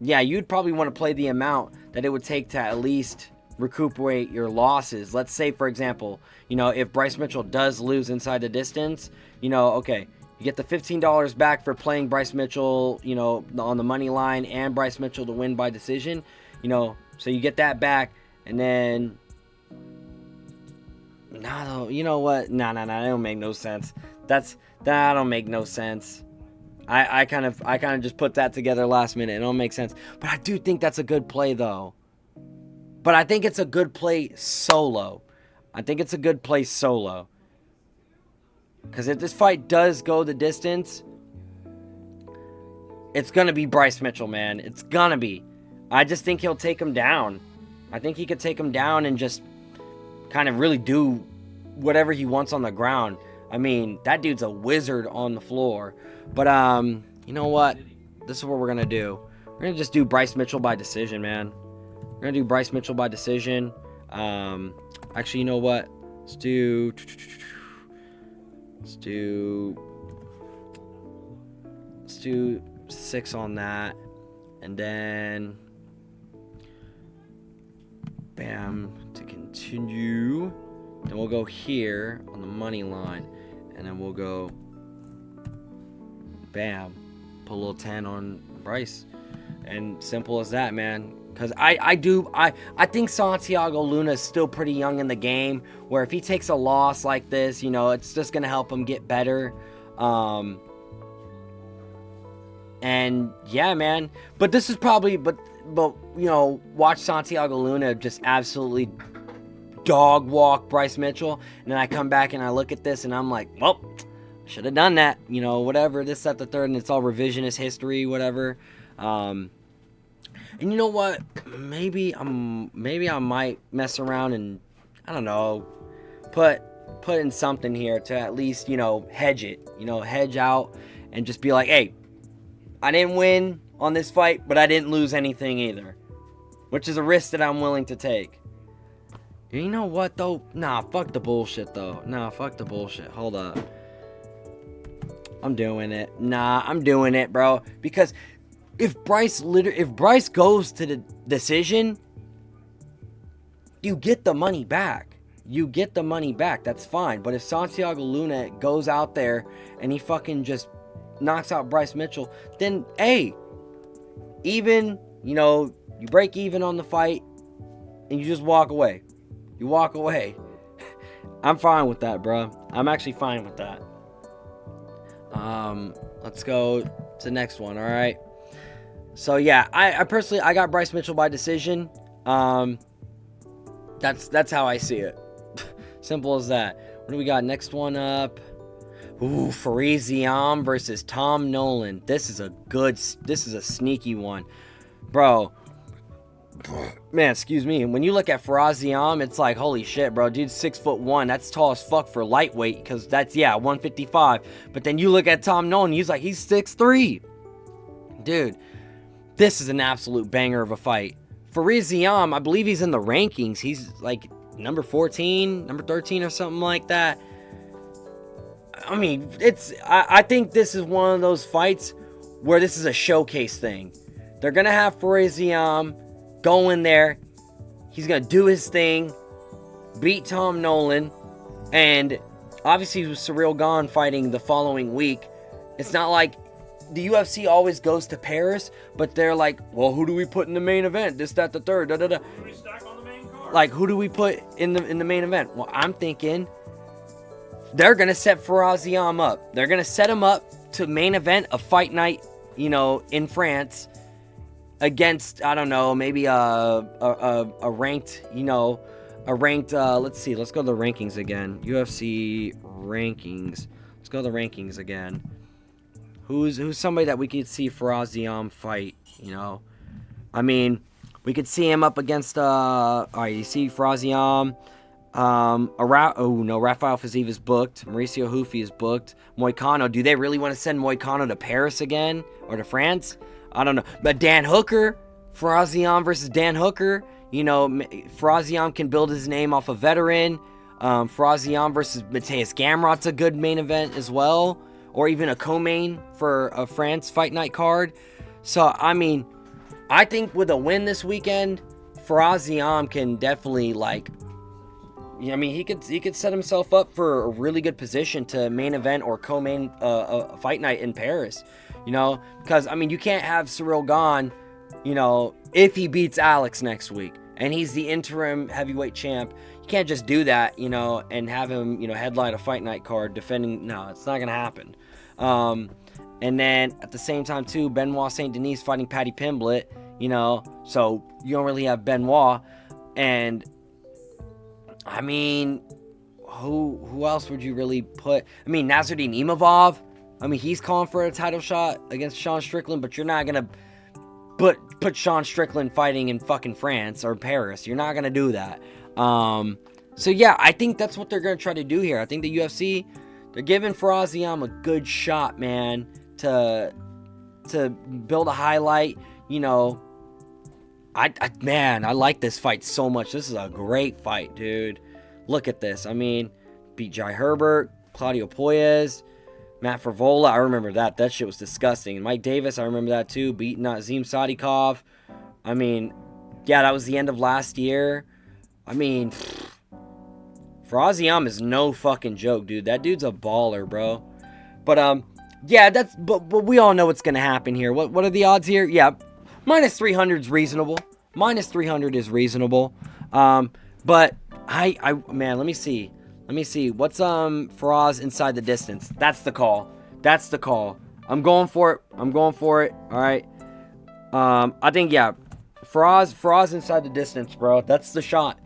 Yeah, you'd probably want to play the amount that it would take to at least recuperate your losses. Let's say, for example, if Bryce Mitchell does lose inside the distance, okay, you get the $15 back for playing Bryce Mitchell, on the money line, and Bryce Mitchell to win by decision, so you get that back, and then, you know what? No, that don't make no sense. That don't make no sense. I kind of just put that together last minute. It don't make sense. But I do think that's a good play, though. But I think it's a good play solo. Because if this fight does go the distance, it's going to be Bryce Mitchell, man. It's going to be. I just think he'll take him down. I think he could take him down and just kind of really do whatever he wants on the ground. I mean, that dude's a wizard on the floor. But, you know what? This is what we're going to do. We're going to just do Bryce Mitchell by decision, man. We're going to do Bryce Mitchell by decision. Actually, you know what? Let's do 6 on that. And then, bam, to continue. Then we'll go here on the money line. And then we'll go, bam, put a little 10 on Bryce. And simple as that, man. Because I think Santiago Luna is still pretty young in the game, where if he takes a loss like this, it's just going to help him get better. And yeah, man. But this is probably, but watch Santiago Luna just absolutely dog walk Bryce Mitchell. And then I come back and I look at this and I'm like, well, should have done that. Whatever, this, that, the third, and it's all revisionist history, whatever. And you know what? Maybe I might mess around and, I don't know, put in something here to at least, hedge it. Hedge out and just be like, hey, I didn't win on this fight, but I didn't lose anything either. Which is a risk that I'm willing to take. You know what, though? Nah, fuck the bullshit, though. Nah, fuck the bullshit. Hold up. I'm doing it. Nah, I'm doing it, bro. Because if Bryce goes to the decision, you get the money back. That's fine. But if Santiago Luna goes out there and he fucking just knocks out Bryce Mitchell, then, hey, even, you break even on the fight and you just walk away. I'm fine with that, bro. I'm actually fine with that. Let's go to the next one, all right? So yeah, I personally got Bryce Mitchell by decision. That's how I see it. Simple as that. What do we got? Next one up. Ooh, Ziam versus Tom Nolan. This is a sneaky one, bro. Man, excuse me. When you look at Ziam, it's like, holy shit, bro. Dude's 6'1". That's tall as fuck for lightweight, because that's 155. But then you look at Tom Nolan, he's 6'3". Dude. This is an absolute banger of a fight. Ziam, I believe he's in the rankings. He's like number 14, number 13 or something like that. I mean, I think this is one of those fights where this is a showcase thing. They're going to have Ziam go in there. He's going to do his thing, beat Tom Nolan, and obviously with Ciryl Gane fighting the following week, it's not like the UFC always goes to Paris, but they're like, well, who do we put in the main event? This, that, the third, da, da, da. Who do we stack on the main card? Like, who do we put in the main event? Well, I'm thinking they're going to set Ziam up. They're going to set him up to main event a fight night, in France against, I don't know, maybe a ranked, let's see, let's go to the rankings again. UFC rankings. Let's go to the rankings again. Who's somebody that we could see Faraz Ziam fight, you know? I mean, we could see him up against, alright, you see Faraz Ziam, Rafael Fiziev is booked, Mauricio Hufi is booked, Moicano, do they really want to send Moicano to Paris again, or to France? I don't know, but Dan Hooker, Faraz Ziam versus Dan Hooker, you know, Faraz Ziam can build his name off a veteran, Faraz Ziam versus Mateus Gamrot's a good main event as well, or even a co-main for a France Fight Night card. So, I mean, I think with a win this weekend, Faraz Ziam can definitely, like, I mean, he could set himself up for a really good position to main event or co-main a Fight Night in Paris, you know? Because, I mean, you can't have Ciryl Gane, you know, if he beats Alex next week, and he's the interim heavyweight champ. You can't just do that, you know, and have him, you know, headline a Fight Night card defending. No, it's not going to happen. And then at the same time, too, Benoit St. Denis fighting Paddy Pimblett, you know, so you don't really have Benoit. And, I mean, who else would you really put? I mean, Nasruddin Imavov, I mean, he's calling for a title shot against Sean Strickland, but you're not going to put Sean Strickland fighting in fucking France or Paris. You're not going to do that. So yeah, I think that's what they're going to try to do here. I think the UFC, they're giving Faraz Ziam a good shot, man, to build a highlight. You know, I like this fight so much. This is a great fight, dude. Look at this. I mean, beat Jai Herbert, Claudio Poyes, Matt Favola. I remember that. That shit was disgusting. And Mike Davis, I remember that too. Beating Nazim Sadikov. I mean, yeah, that was the end of last year. I mean, Faraz Ziam is no fucking joke, dude. That dude's a baller, bro. But yeah, but we all know what's gonna happen here. What are the odds here? Yeah, minus 300 is reasonable. Minus 300 is reasonable. But man, let me see. What's Faraz inside the distance? That's the call. I'm going for it. All right. I think, yeah, Faraz inside the distance, bro. That's the shot.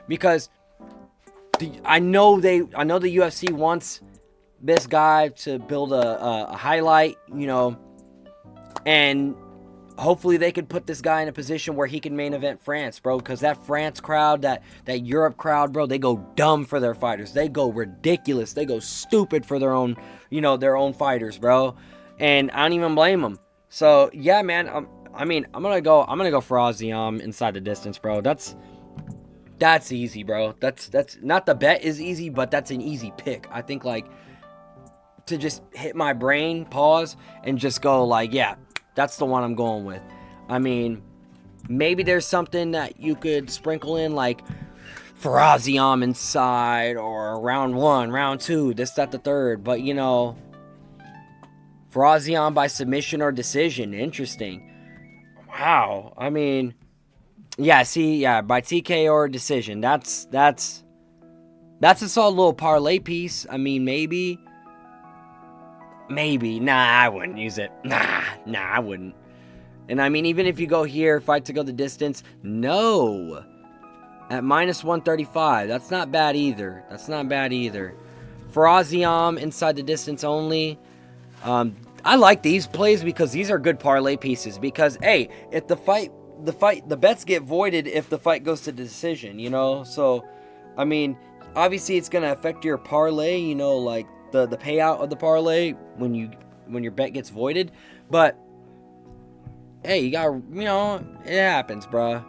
Because I know the UFC wants this guy to build a highlight, you know, and hopefully they could put this guy in a position where he can main event France, bro, because that France crowd, that Europe crowd, bro, they go dumb for their fighters. They go ridiculous. They go stupid for their own, you know, their own fighters, bro. And I don't even blame them. So, yeah, man, I'm going to go Faraz Ziam inside the distance, bro. That's easy, bro. That's not the bet is easy, but that's an easy pick. I think, like, to just hit my brain, pause, and just go, like, yeah, that's the one I'm going with. I mean, maybe there's something that you could sprinkle in, like Faraz Ziam inside, or round 1, round 2, this, that, the third. But, you know, Faraz Ziam by submission or decision. Interesting. Wow. I mean, yeah, by TK or decision. That's a solid little parlay piece. I mean, maybe. Nah, I wouldn't use it. Nah, I wouldn't. And I mean, even if you go here, fight to go the distance, no. At minus 135, that's not bad either. Faraz Ziam inside the distance only. I like these plays because these are good parlay pieces. Because, hey, if the bets get voided if the fight goes to decision, you know? So, I mean, obviously it's going to affect your parlay, you know, like the payout of the parlay when your bet gets voided. But, hey, you got, you know, it happens, bruh.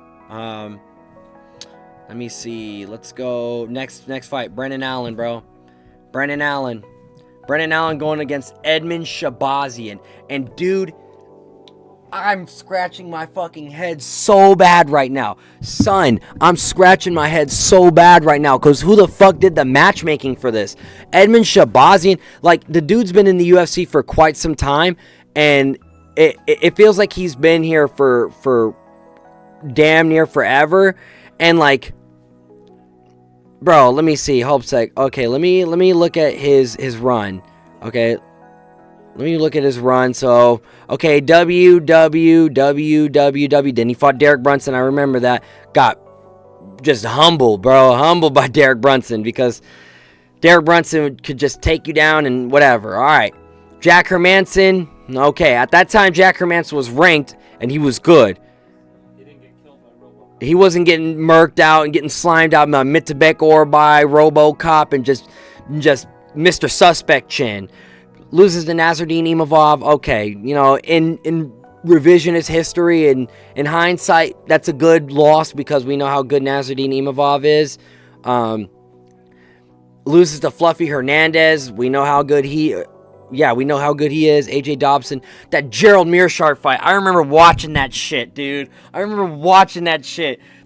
Let me see. Let's go next fight. Brendan Allan, bro. Brendan Allan going against Edmen Shebazyan. And, dude, I'm scratching my fucking head so bad right now. Son, I'm scratching my head so bad right now. Because who the fuck did the matchmaking for this? Edmen Shebazyan, like, the dude's been in the UFC for quite some time. And it feels like he's been here for damn near forever. And, like, bro, let me see. Hold a sec. Okay, let me look at his run. Okay, let me look at his run. So, okay, WWWWW. Then he fought Derek Brunson. I remember that. Got just humbled, bro. Humbled by Derek Brunson because Derek Brunson could just take you down and whatever. All right. Jack Hermanson. Okay, at that time, Jack Hermanson was ranked, and he was good. He didn't get killed by Robo. He wasn't getting murked out and getting slimed out by Mitabek or by RoboCop and just Mr. Suspect chin. Loses to Nasruddin Imavov. Okay, you know, in revisionist history and in hindsight, that's a good loss because we know how good Nasruddin Imavov is. Loses to Fluffy Hernandez. We know how good he is. AJ Dobson. That Gerald Mearshart fight. I remember watching that shit, dude.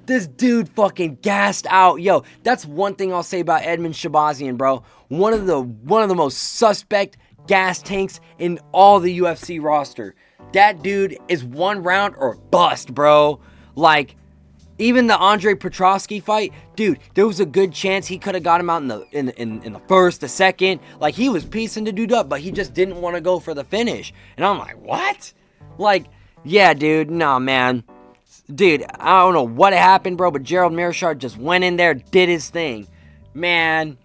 This dude fucking gassed out. Yo, that's one thing I'll say about Edmund Shebazyan, bro. One of the most suspect gas tanks in all the UFC roster. That dude is one round or bust, bro. Like, even the Andre Petrovsky fight, dude, there was a good chance he could have got him out in the first, the second. Like, he was piecing the dude up, but he just didn't want to go for the finish. And I'm like, what? Like, yeah, dude, nah, man. Dude, I don't know what happened, bro, but Gerald Mearshart just went in there, did his thing. Man.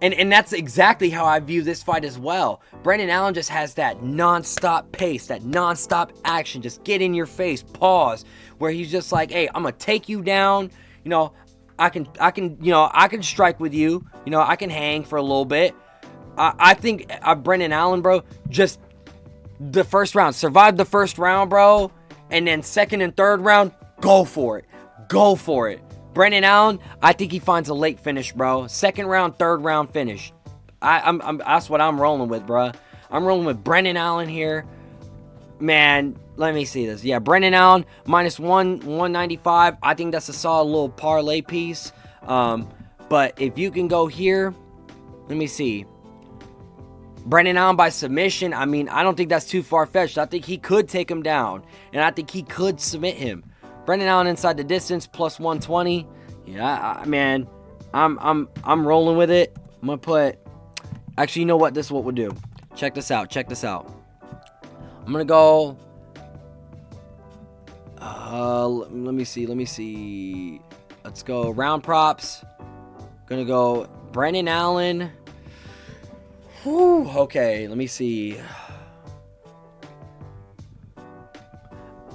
And that's exactly how I view this fight as well. Brendan Allen just has that non-stop pace, that non-stop action, just get in your face, pause, where he's just like, hey, I'm gonna take you down. You know, I can strike with you. You know, I can hang for a little bit. I think Brendan Allen, bro, just the first round, survived the first round, bro, and then second and third round, go for it. Brendan Allen, I think he finds a late finish, bro. Second round, third round finish. That's what I'm rolling with, bro. I'm rolling with Brendan Allen here. Man, let me see this. Yeah, Brendan Allen, -195. I think that's a solid little parlay piece. But if you can go here, let me see. Brendan Allen by submission, I mean, I don't think that's too far-fetched. I think he could take him down, and I think he could submit him. Brendan Allen inside the distance, +120. Yeah, man, I'm rolling with it. I'm gonna put. Actually, you know what? This is what we'll do. Check this out. I'm gonna go. Let me see. Let's go round props. Gonna go Brendan Allen. Whew, okay, let me see.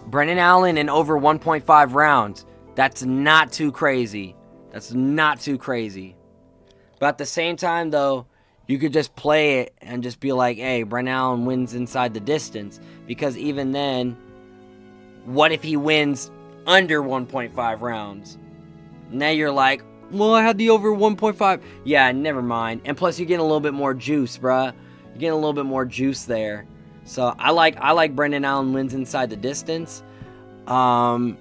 Brendan Allen in over 1.5 rounds. That's not too crazy. But at the same time, though, you could just play it and just be like, hey, Brendan Allen wins inside the distance. Because even then, what if he wins under 1.5 rounds? Now you're like, well, I had the over 1.5. Yeah, never mind. And plus, you're getting a little bit more juice, bruh. You're getting a little bit more juice there. So I like Brendan Allen wins inside the distance. Brendan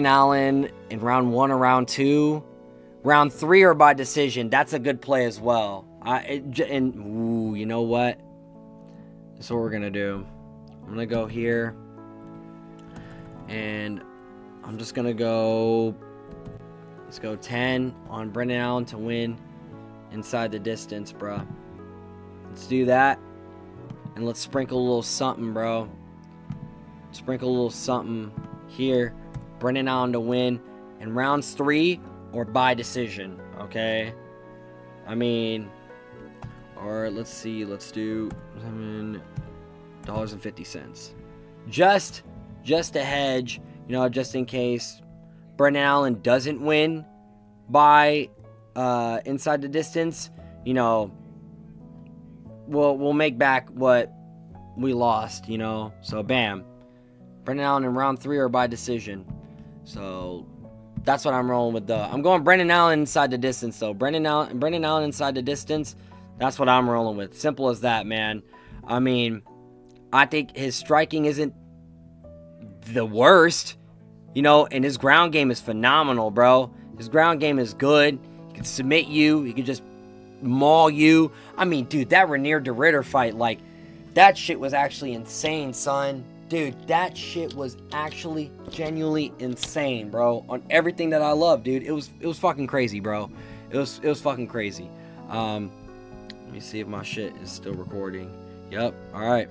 Allen in round 1 or round 2. Round 3 or by decision. That's a good play as well. You know what? That's what we're going to do. I'm going to go here. And I'm just going to go... Let's go 10 on Brendan Allen to win inside the distance, bro. Let's do that. And let's sprinkle a little something, bro. Sprinkle a little something here. Brendan Allen to win in rounds 3 or by decision, okay? I mean, or let's see. Let's do $7.50. Just a hedge, you know, just in case Brendan Allen doesn't win by inside the distance, you know, we'll make back what we lost, you know. So bam, Brendan Allen in round 3 or by decision. So that's what I'm rolling with, though. I'm going Brendan Allen inside the distance, though. Brendan Allen inside the distance. That's what I'm rolling with. Simple as that, man. I mean, I think his striking isn't the worst, you know, and his ground game is phenomenal, bro. His ground game is good. He can submit you. He can just maul you. I mean, dude, that Renier de Ritter fight, like, that shit was actually insane, son. Dude, that shit was actually genuinely insane, bro. On everything that I love, dude. It was fucking crazy, bro. It was fucking crazy. Let me see if my shit is still recording. Yep. All right.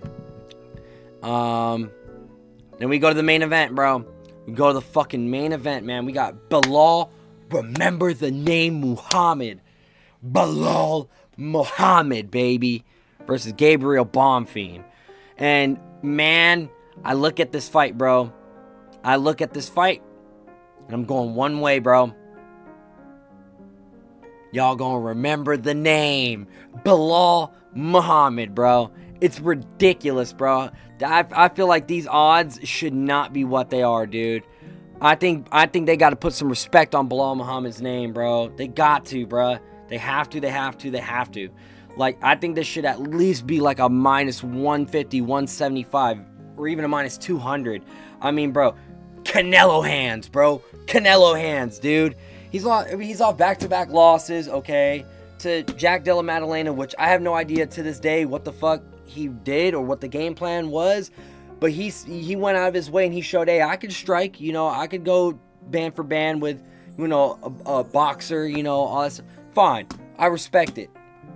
Then we go to the main event, bro. We go to the fucking main event, man. We got Belal. Remember the name Muhammad. Belal Muhammad, baby. versus Gabriel Bonfim. And, man, I look at this fight, bro. I look at this fight, and I'm going one way, bro. Y'all gonna remember the name. Belal Muhammad, bro. It's ridiculous, bro. I feel like these odds should not be what they are, dude. I think they got to put some respect on Belal Muhammad's name, bro. They got to, bro. They have to. Like, I think this should at least be like a minus 150, 175, or even a minus 200. I mean, bro, Canelo hands, bro. Canelo hands, dude. He's off back-to-back losses, okay, to Jack Della Maddalena, which I have no idea to this day what the fuck he did or what the game plan was. But he went out of his way and he showed, hey, I could strike, you know, I could go band for band with, you know, a boxer, you know, all that stuff. Fine, I respect it.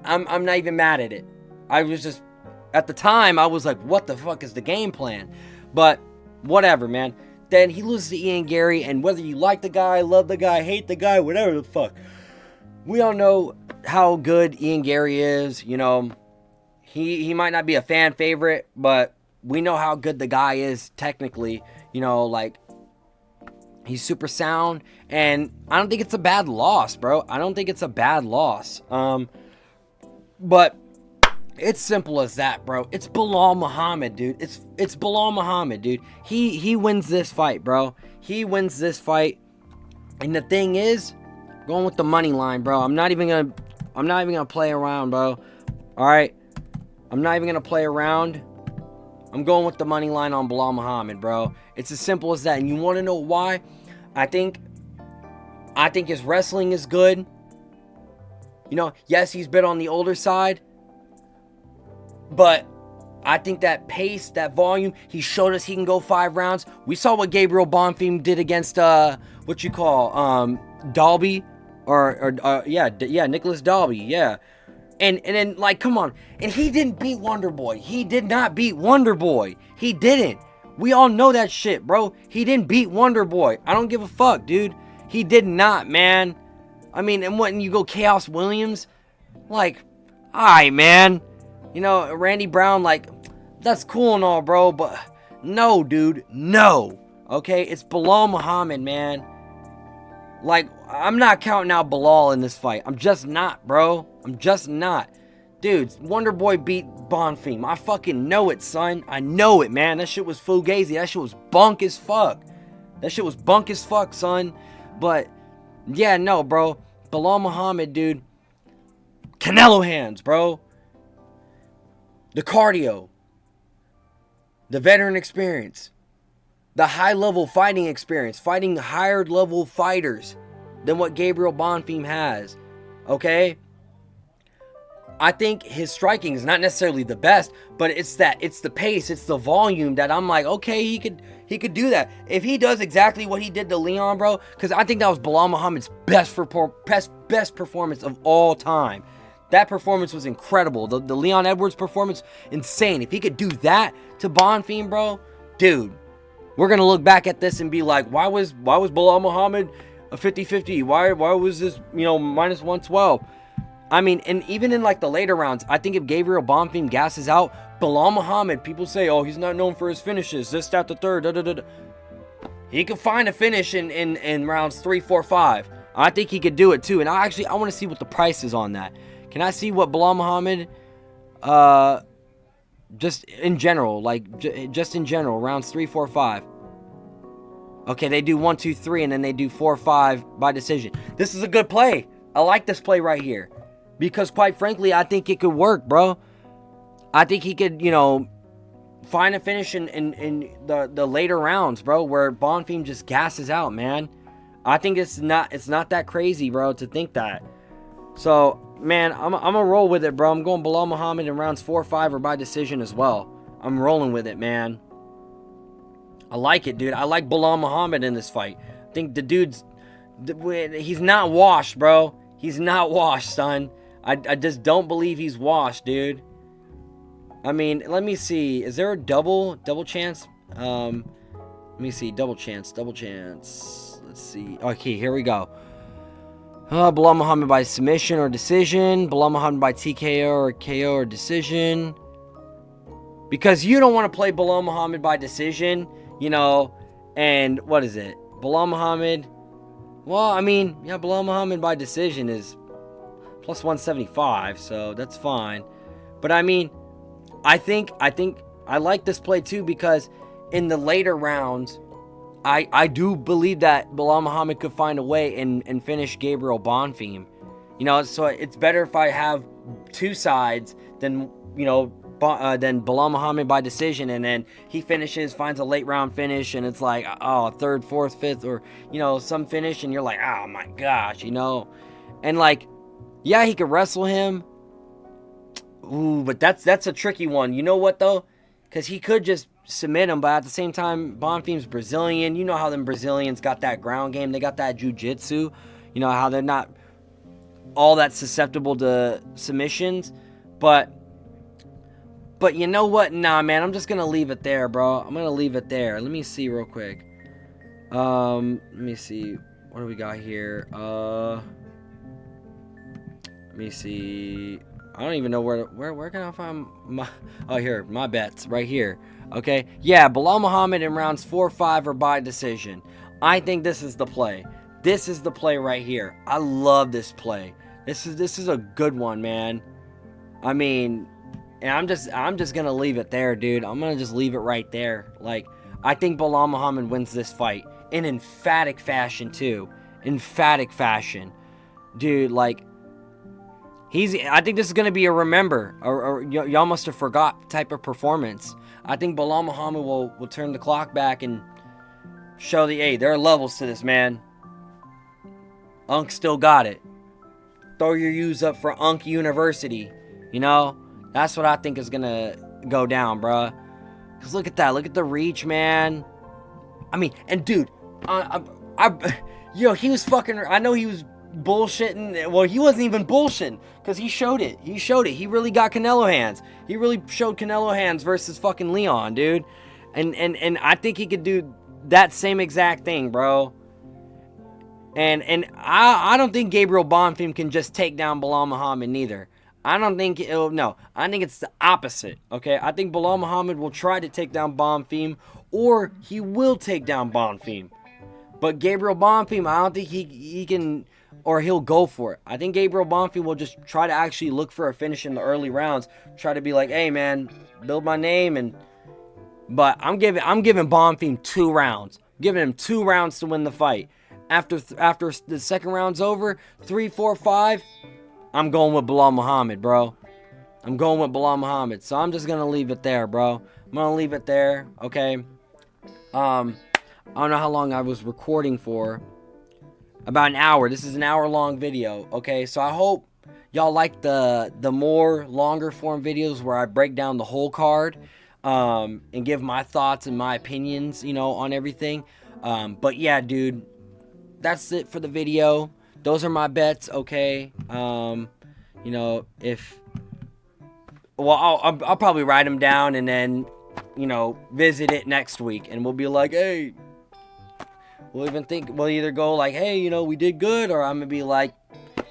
I'm not even mad at it. I was just, at the time, I was like, what the fuck is the game plan? But whatever, man. Then he loses to Ian Gary, and whether you like the guy, love the guy, hate the guy, whatever the fuck, we all know how good Ian Gary is. You know, he might not be a fan favorite, but we know how good the guy is technically. You know, like, he's super sound, and I don't think it's a bad loss, bro. I don't think it's a bad loss. But it's simple as that, bro. It's Belal Muhammad, dude. It's Belal Muhammad, dude. He wins this fight, bro. He wins this fight. And the thing is, going with the money line, bro. I'm not even gonna play around, bro. All right, I'm not even gonna play around. I'm going with the money line on Belal Muhammad, bro. It's as simple as that. And you want to know why? I think his wrestling is good. You know, yes, he's been on the older side, but I think that pace, that volume, he showed us he can go 5 rounds. We saw what Gabriel Bonfim did against what you call Dalby Nicholas Dalby, yeah. And then, like, come on. And he didn't beat Wonderboy. He did not beat Wonderboy. He didn't. We all know that shit, bro. He didn't beat Wonderboy. I don't give a fuck, dude. He did not, man. I mean, and when you go Chaos Williams, like, alright, man. You know, Randy Brown, like, that's cool and all, bro, but no, dude. No. Okay? It's Belal Muhammad, man. Like, I'm not counting out Belal in this fight. I'm just not, bro. I'm just not. Dude, Wonderboy beat Bonfim. I fucking know it, son. I know it, man. That shit was fugazi. That shit was bunk as fuck. That shit was bunk as fuck, son. But, yeah, no, bro. Belal Muhammad, dude. Canelo hands, bro. The cardio. The veteran experience. The high-level fighting experience. Fighting higher-level fighters than what Gabriel Bonfim has. Okay? I think his striking is not necessarily the best, but it's the pace, it's the volume that I'm like, okay, he could do that. If he does exactly what he did to Leon, bro, because I think that was Belal Muhammad's best performance of all time. That performance was incredible. The Leon Edwards performance, insane. If he could do that to Bonfim, bro, dude, we're gonna look back at this and be like, why was Belal Muhammad a 50-50? Why was this, you know, minus 112? I mean, and even in like the later rounds, I think if Gabriel Bonfim gasses out, Belal Muhammad, people say, oh, he's not known for his finishes, this, that, the third, He could find a finish in rounds 3, 4, 5. I think he could do it too. And I want to see what the price is on that. Can I see what Belal Muhammad, just in general, rounds 3, 4, 5. Okay, they do 1, 2, 3, and then they do 4, 5 by decision. This is a good play. I like this play right here. Because, quite frankly, I think it could work, bro. I think he could, you know, find a finish in the later rounds, bro, where Bonfim just gasses out, man. I think it's not that crazy, bro, to think that. So, man, I'm gonna roll with it, bro. I'm going Belal Muhammad in rounds 4, 5, or by decision as well. I'm rolling with it, man. I like it, dude. I like Belal Muhammad in this fight. I think the dude's... he's not washed, bro. He's not washed, son. I just don't believe he's washed, dude. I mean, let me see. Is there a double chance? Let me see. Double chance. Let's see. Okay, here we go. Bilal Muhammad by submission or decision. Bilal Muhammad by TKO or KO or decision. Because you don't want to play Bilal Muhammad by decision, you know. And what is it? Bilal Muhammad. Well, I mean, yeah, Bilal Muhammad by decision is plus 175, so that's fine. But I mean, I think I like this play too, because in the later rounds, I do believe that Bilal Muhammad could find a way and finish Gabriel Bonfim. You know, so it's better if I have two sides than, you know, than Bilal Muhammad by decision, and then he finishes, finds a late round finish, and it's like, oh, third, fourth, fifth, or, you know, some finish, and you're like, oh my gosh, you know. And like, yeah, he could wrestle him. Ooh, but that's a tricky one. You know what though? Because he could just submit him, but at the same time, Bonfim's Brazilian. You know how them Brazilians got that ground game. They got that jiu-jitsu. You know how they're not all that susceptible to submissions. But you know what? Nah, man, I'm just going to leave it there, bro. I'm going to leave it there. Let me see real quick. Let me see. What do we got here? Let me see. I don't even know where can I find my... Oh, here. My bets. Right here. Okay. Yeah, Bilal Muhammad in rounds 4 or 5 are by decision. I think this is the play. This is the play right here. I love this play. This is a good one, man. I mean... And I'm just gonna leave it there, dude. I'm gonna just leave it right there. Like, I think Bilal Muhammad wins this fight in emphatic fashion too. Emphatic fashion, dude. Like, I think this is gonna be a remember, or y'all must have forgot type of performance. I think Bilal Muhammad will turn the clock back and show hey, there are levels to this, man. Unk still got it. Throw your U's up for Unk University, you know. That's what I think is gonna go down, bruh. Cause look at that, look at the reach, man. I mean, and dude, he was fucking. I know he was bullshitting. Well, he wasn't even bullshitting, cause he showed it. He showed it. He really got Canelo hands. He really showed Canelo hands versus fucking Leon, dude. And I think he could do that same exact thing, bro. And I don't think Gabriel Bonfim can just take down Bilal Muhammad neither. I don't think no. I think it's the opposite, okay? I think Bilal Muhammad will try to take down Bonfim, or he will take down Bonfim. But Gabriel Bonfim, I don't think he can, or he'll go for it. I think Gabriel Bonfim will just try to actually look for a finish in the early rounds, try to be like, hey man, build my name. But I'm giving Bonfim 2 rounds. I'm giving him 2 rounds to win the fight. After the second round's over, 3, 4, 5. I'm going with Bilal Muhammad, bro. I'm going with Bilal Muhammad. So I'm just going to leave it there, bro. I'm going to leave it there, okay? I don't know how long I was recording for. About an hour. This is an hour-long video, okay? So I hope y'all like the more longer form videos where I break down the whole card and give my thoughts and my opinions, you know, on everything. But yeah, dude, that's it for the video. Those are my bets, okay? You know, I'll probably write them down and then, you know, visit it next week, and we'll be like, hey, we'll either go like, hey, you know, we did good, or I'm gonna be like,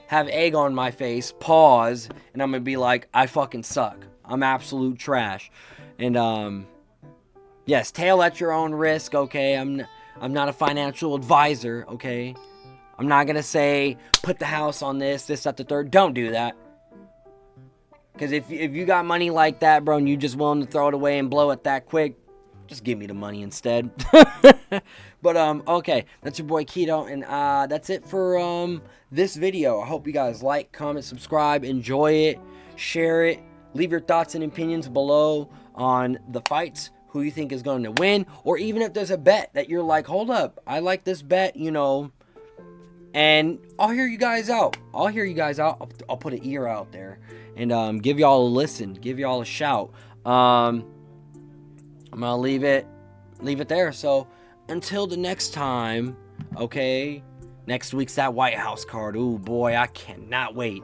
have egg on my face, pause, and I'm gonna be like, I fucking suck. I'm absolute trash. And yes, tail at your own risk, okay? I'm not a financial advisor, okay? I'm not going to say, put the house on this, that, the third. Don't do that. Because if you got money like that, bro, and you just willing to throw it away and blow it that quick, just give me the money instead. But, okay, that's your boy Kito, and that's it for this video. I hope you guys like, comment, subscribe, enjoy it, share it, leave your thoughts and opinions below on the fights, who you think is going to win, or even if there's a bet that you're like, hold up, I like this bet, you know, and I'll hear you guys out. I'll put an ear out there and give y'all a listen, give y'all a shout. I'm gonna leave it there. So until the next time, okay. Next week's that White House card. Ooh boy, I cannot wait.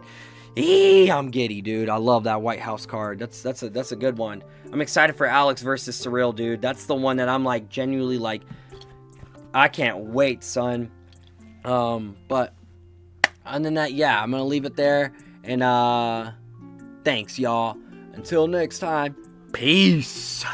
I'm giddy, dude. I love that White House card. That's a good one. I'm excited for Alex versus Cyril, dude. That's the one that I'm like genuinely like, I can't wait, son. But other than that, yeah, I'm going to leave it there. And thanks, y'all. Until next time, peace.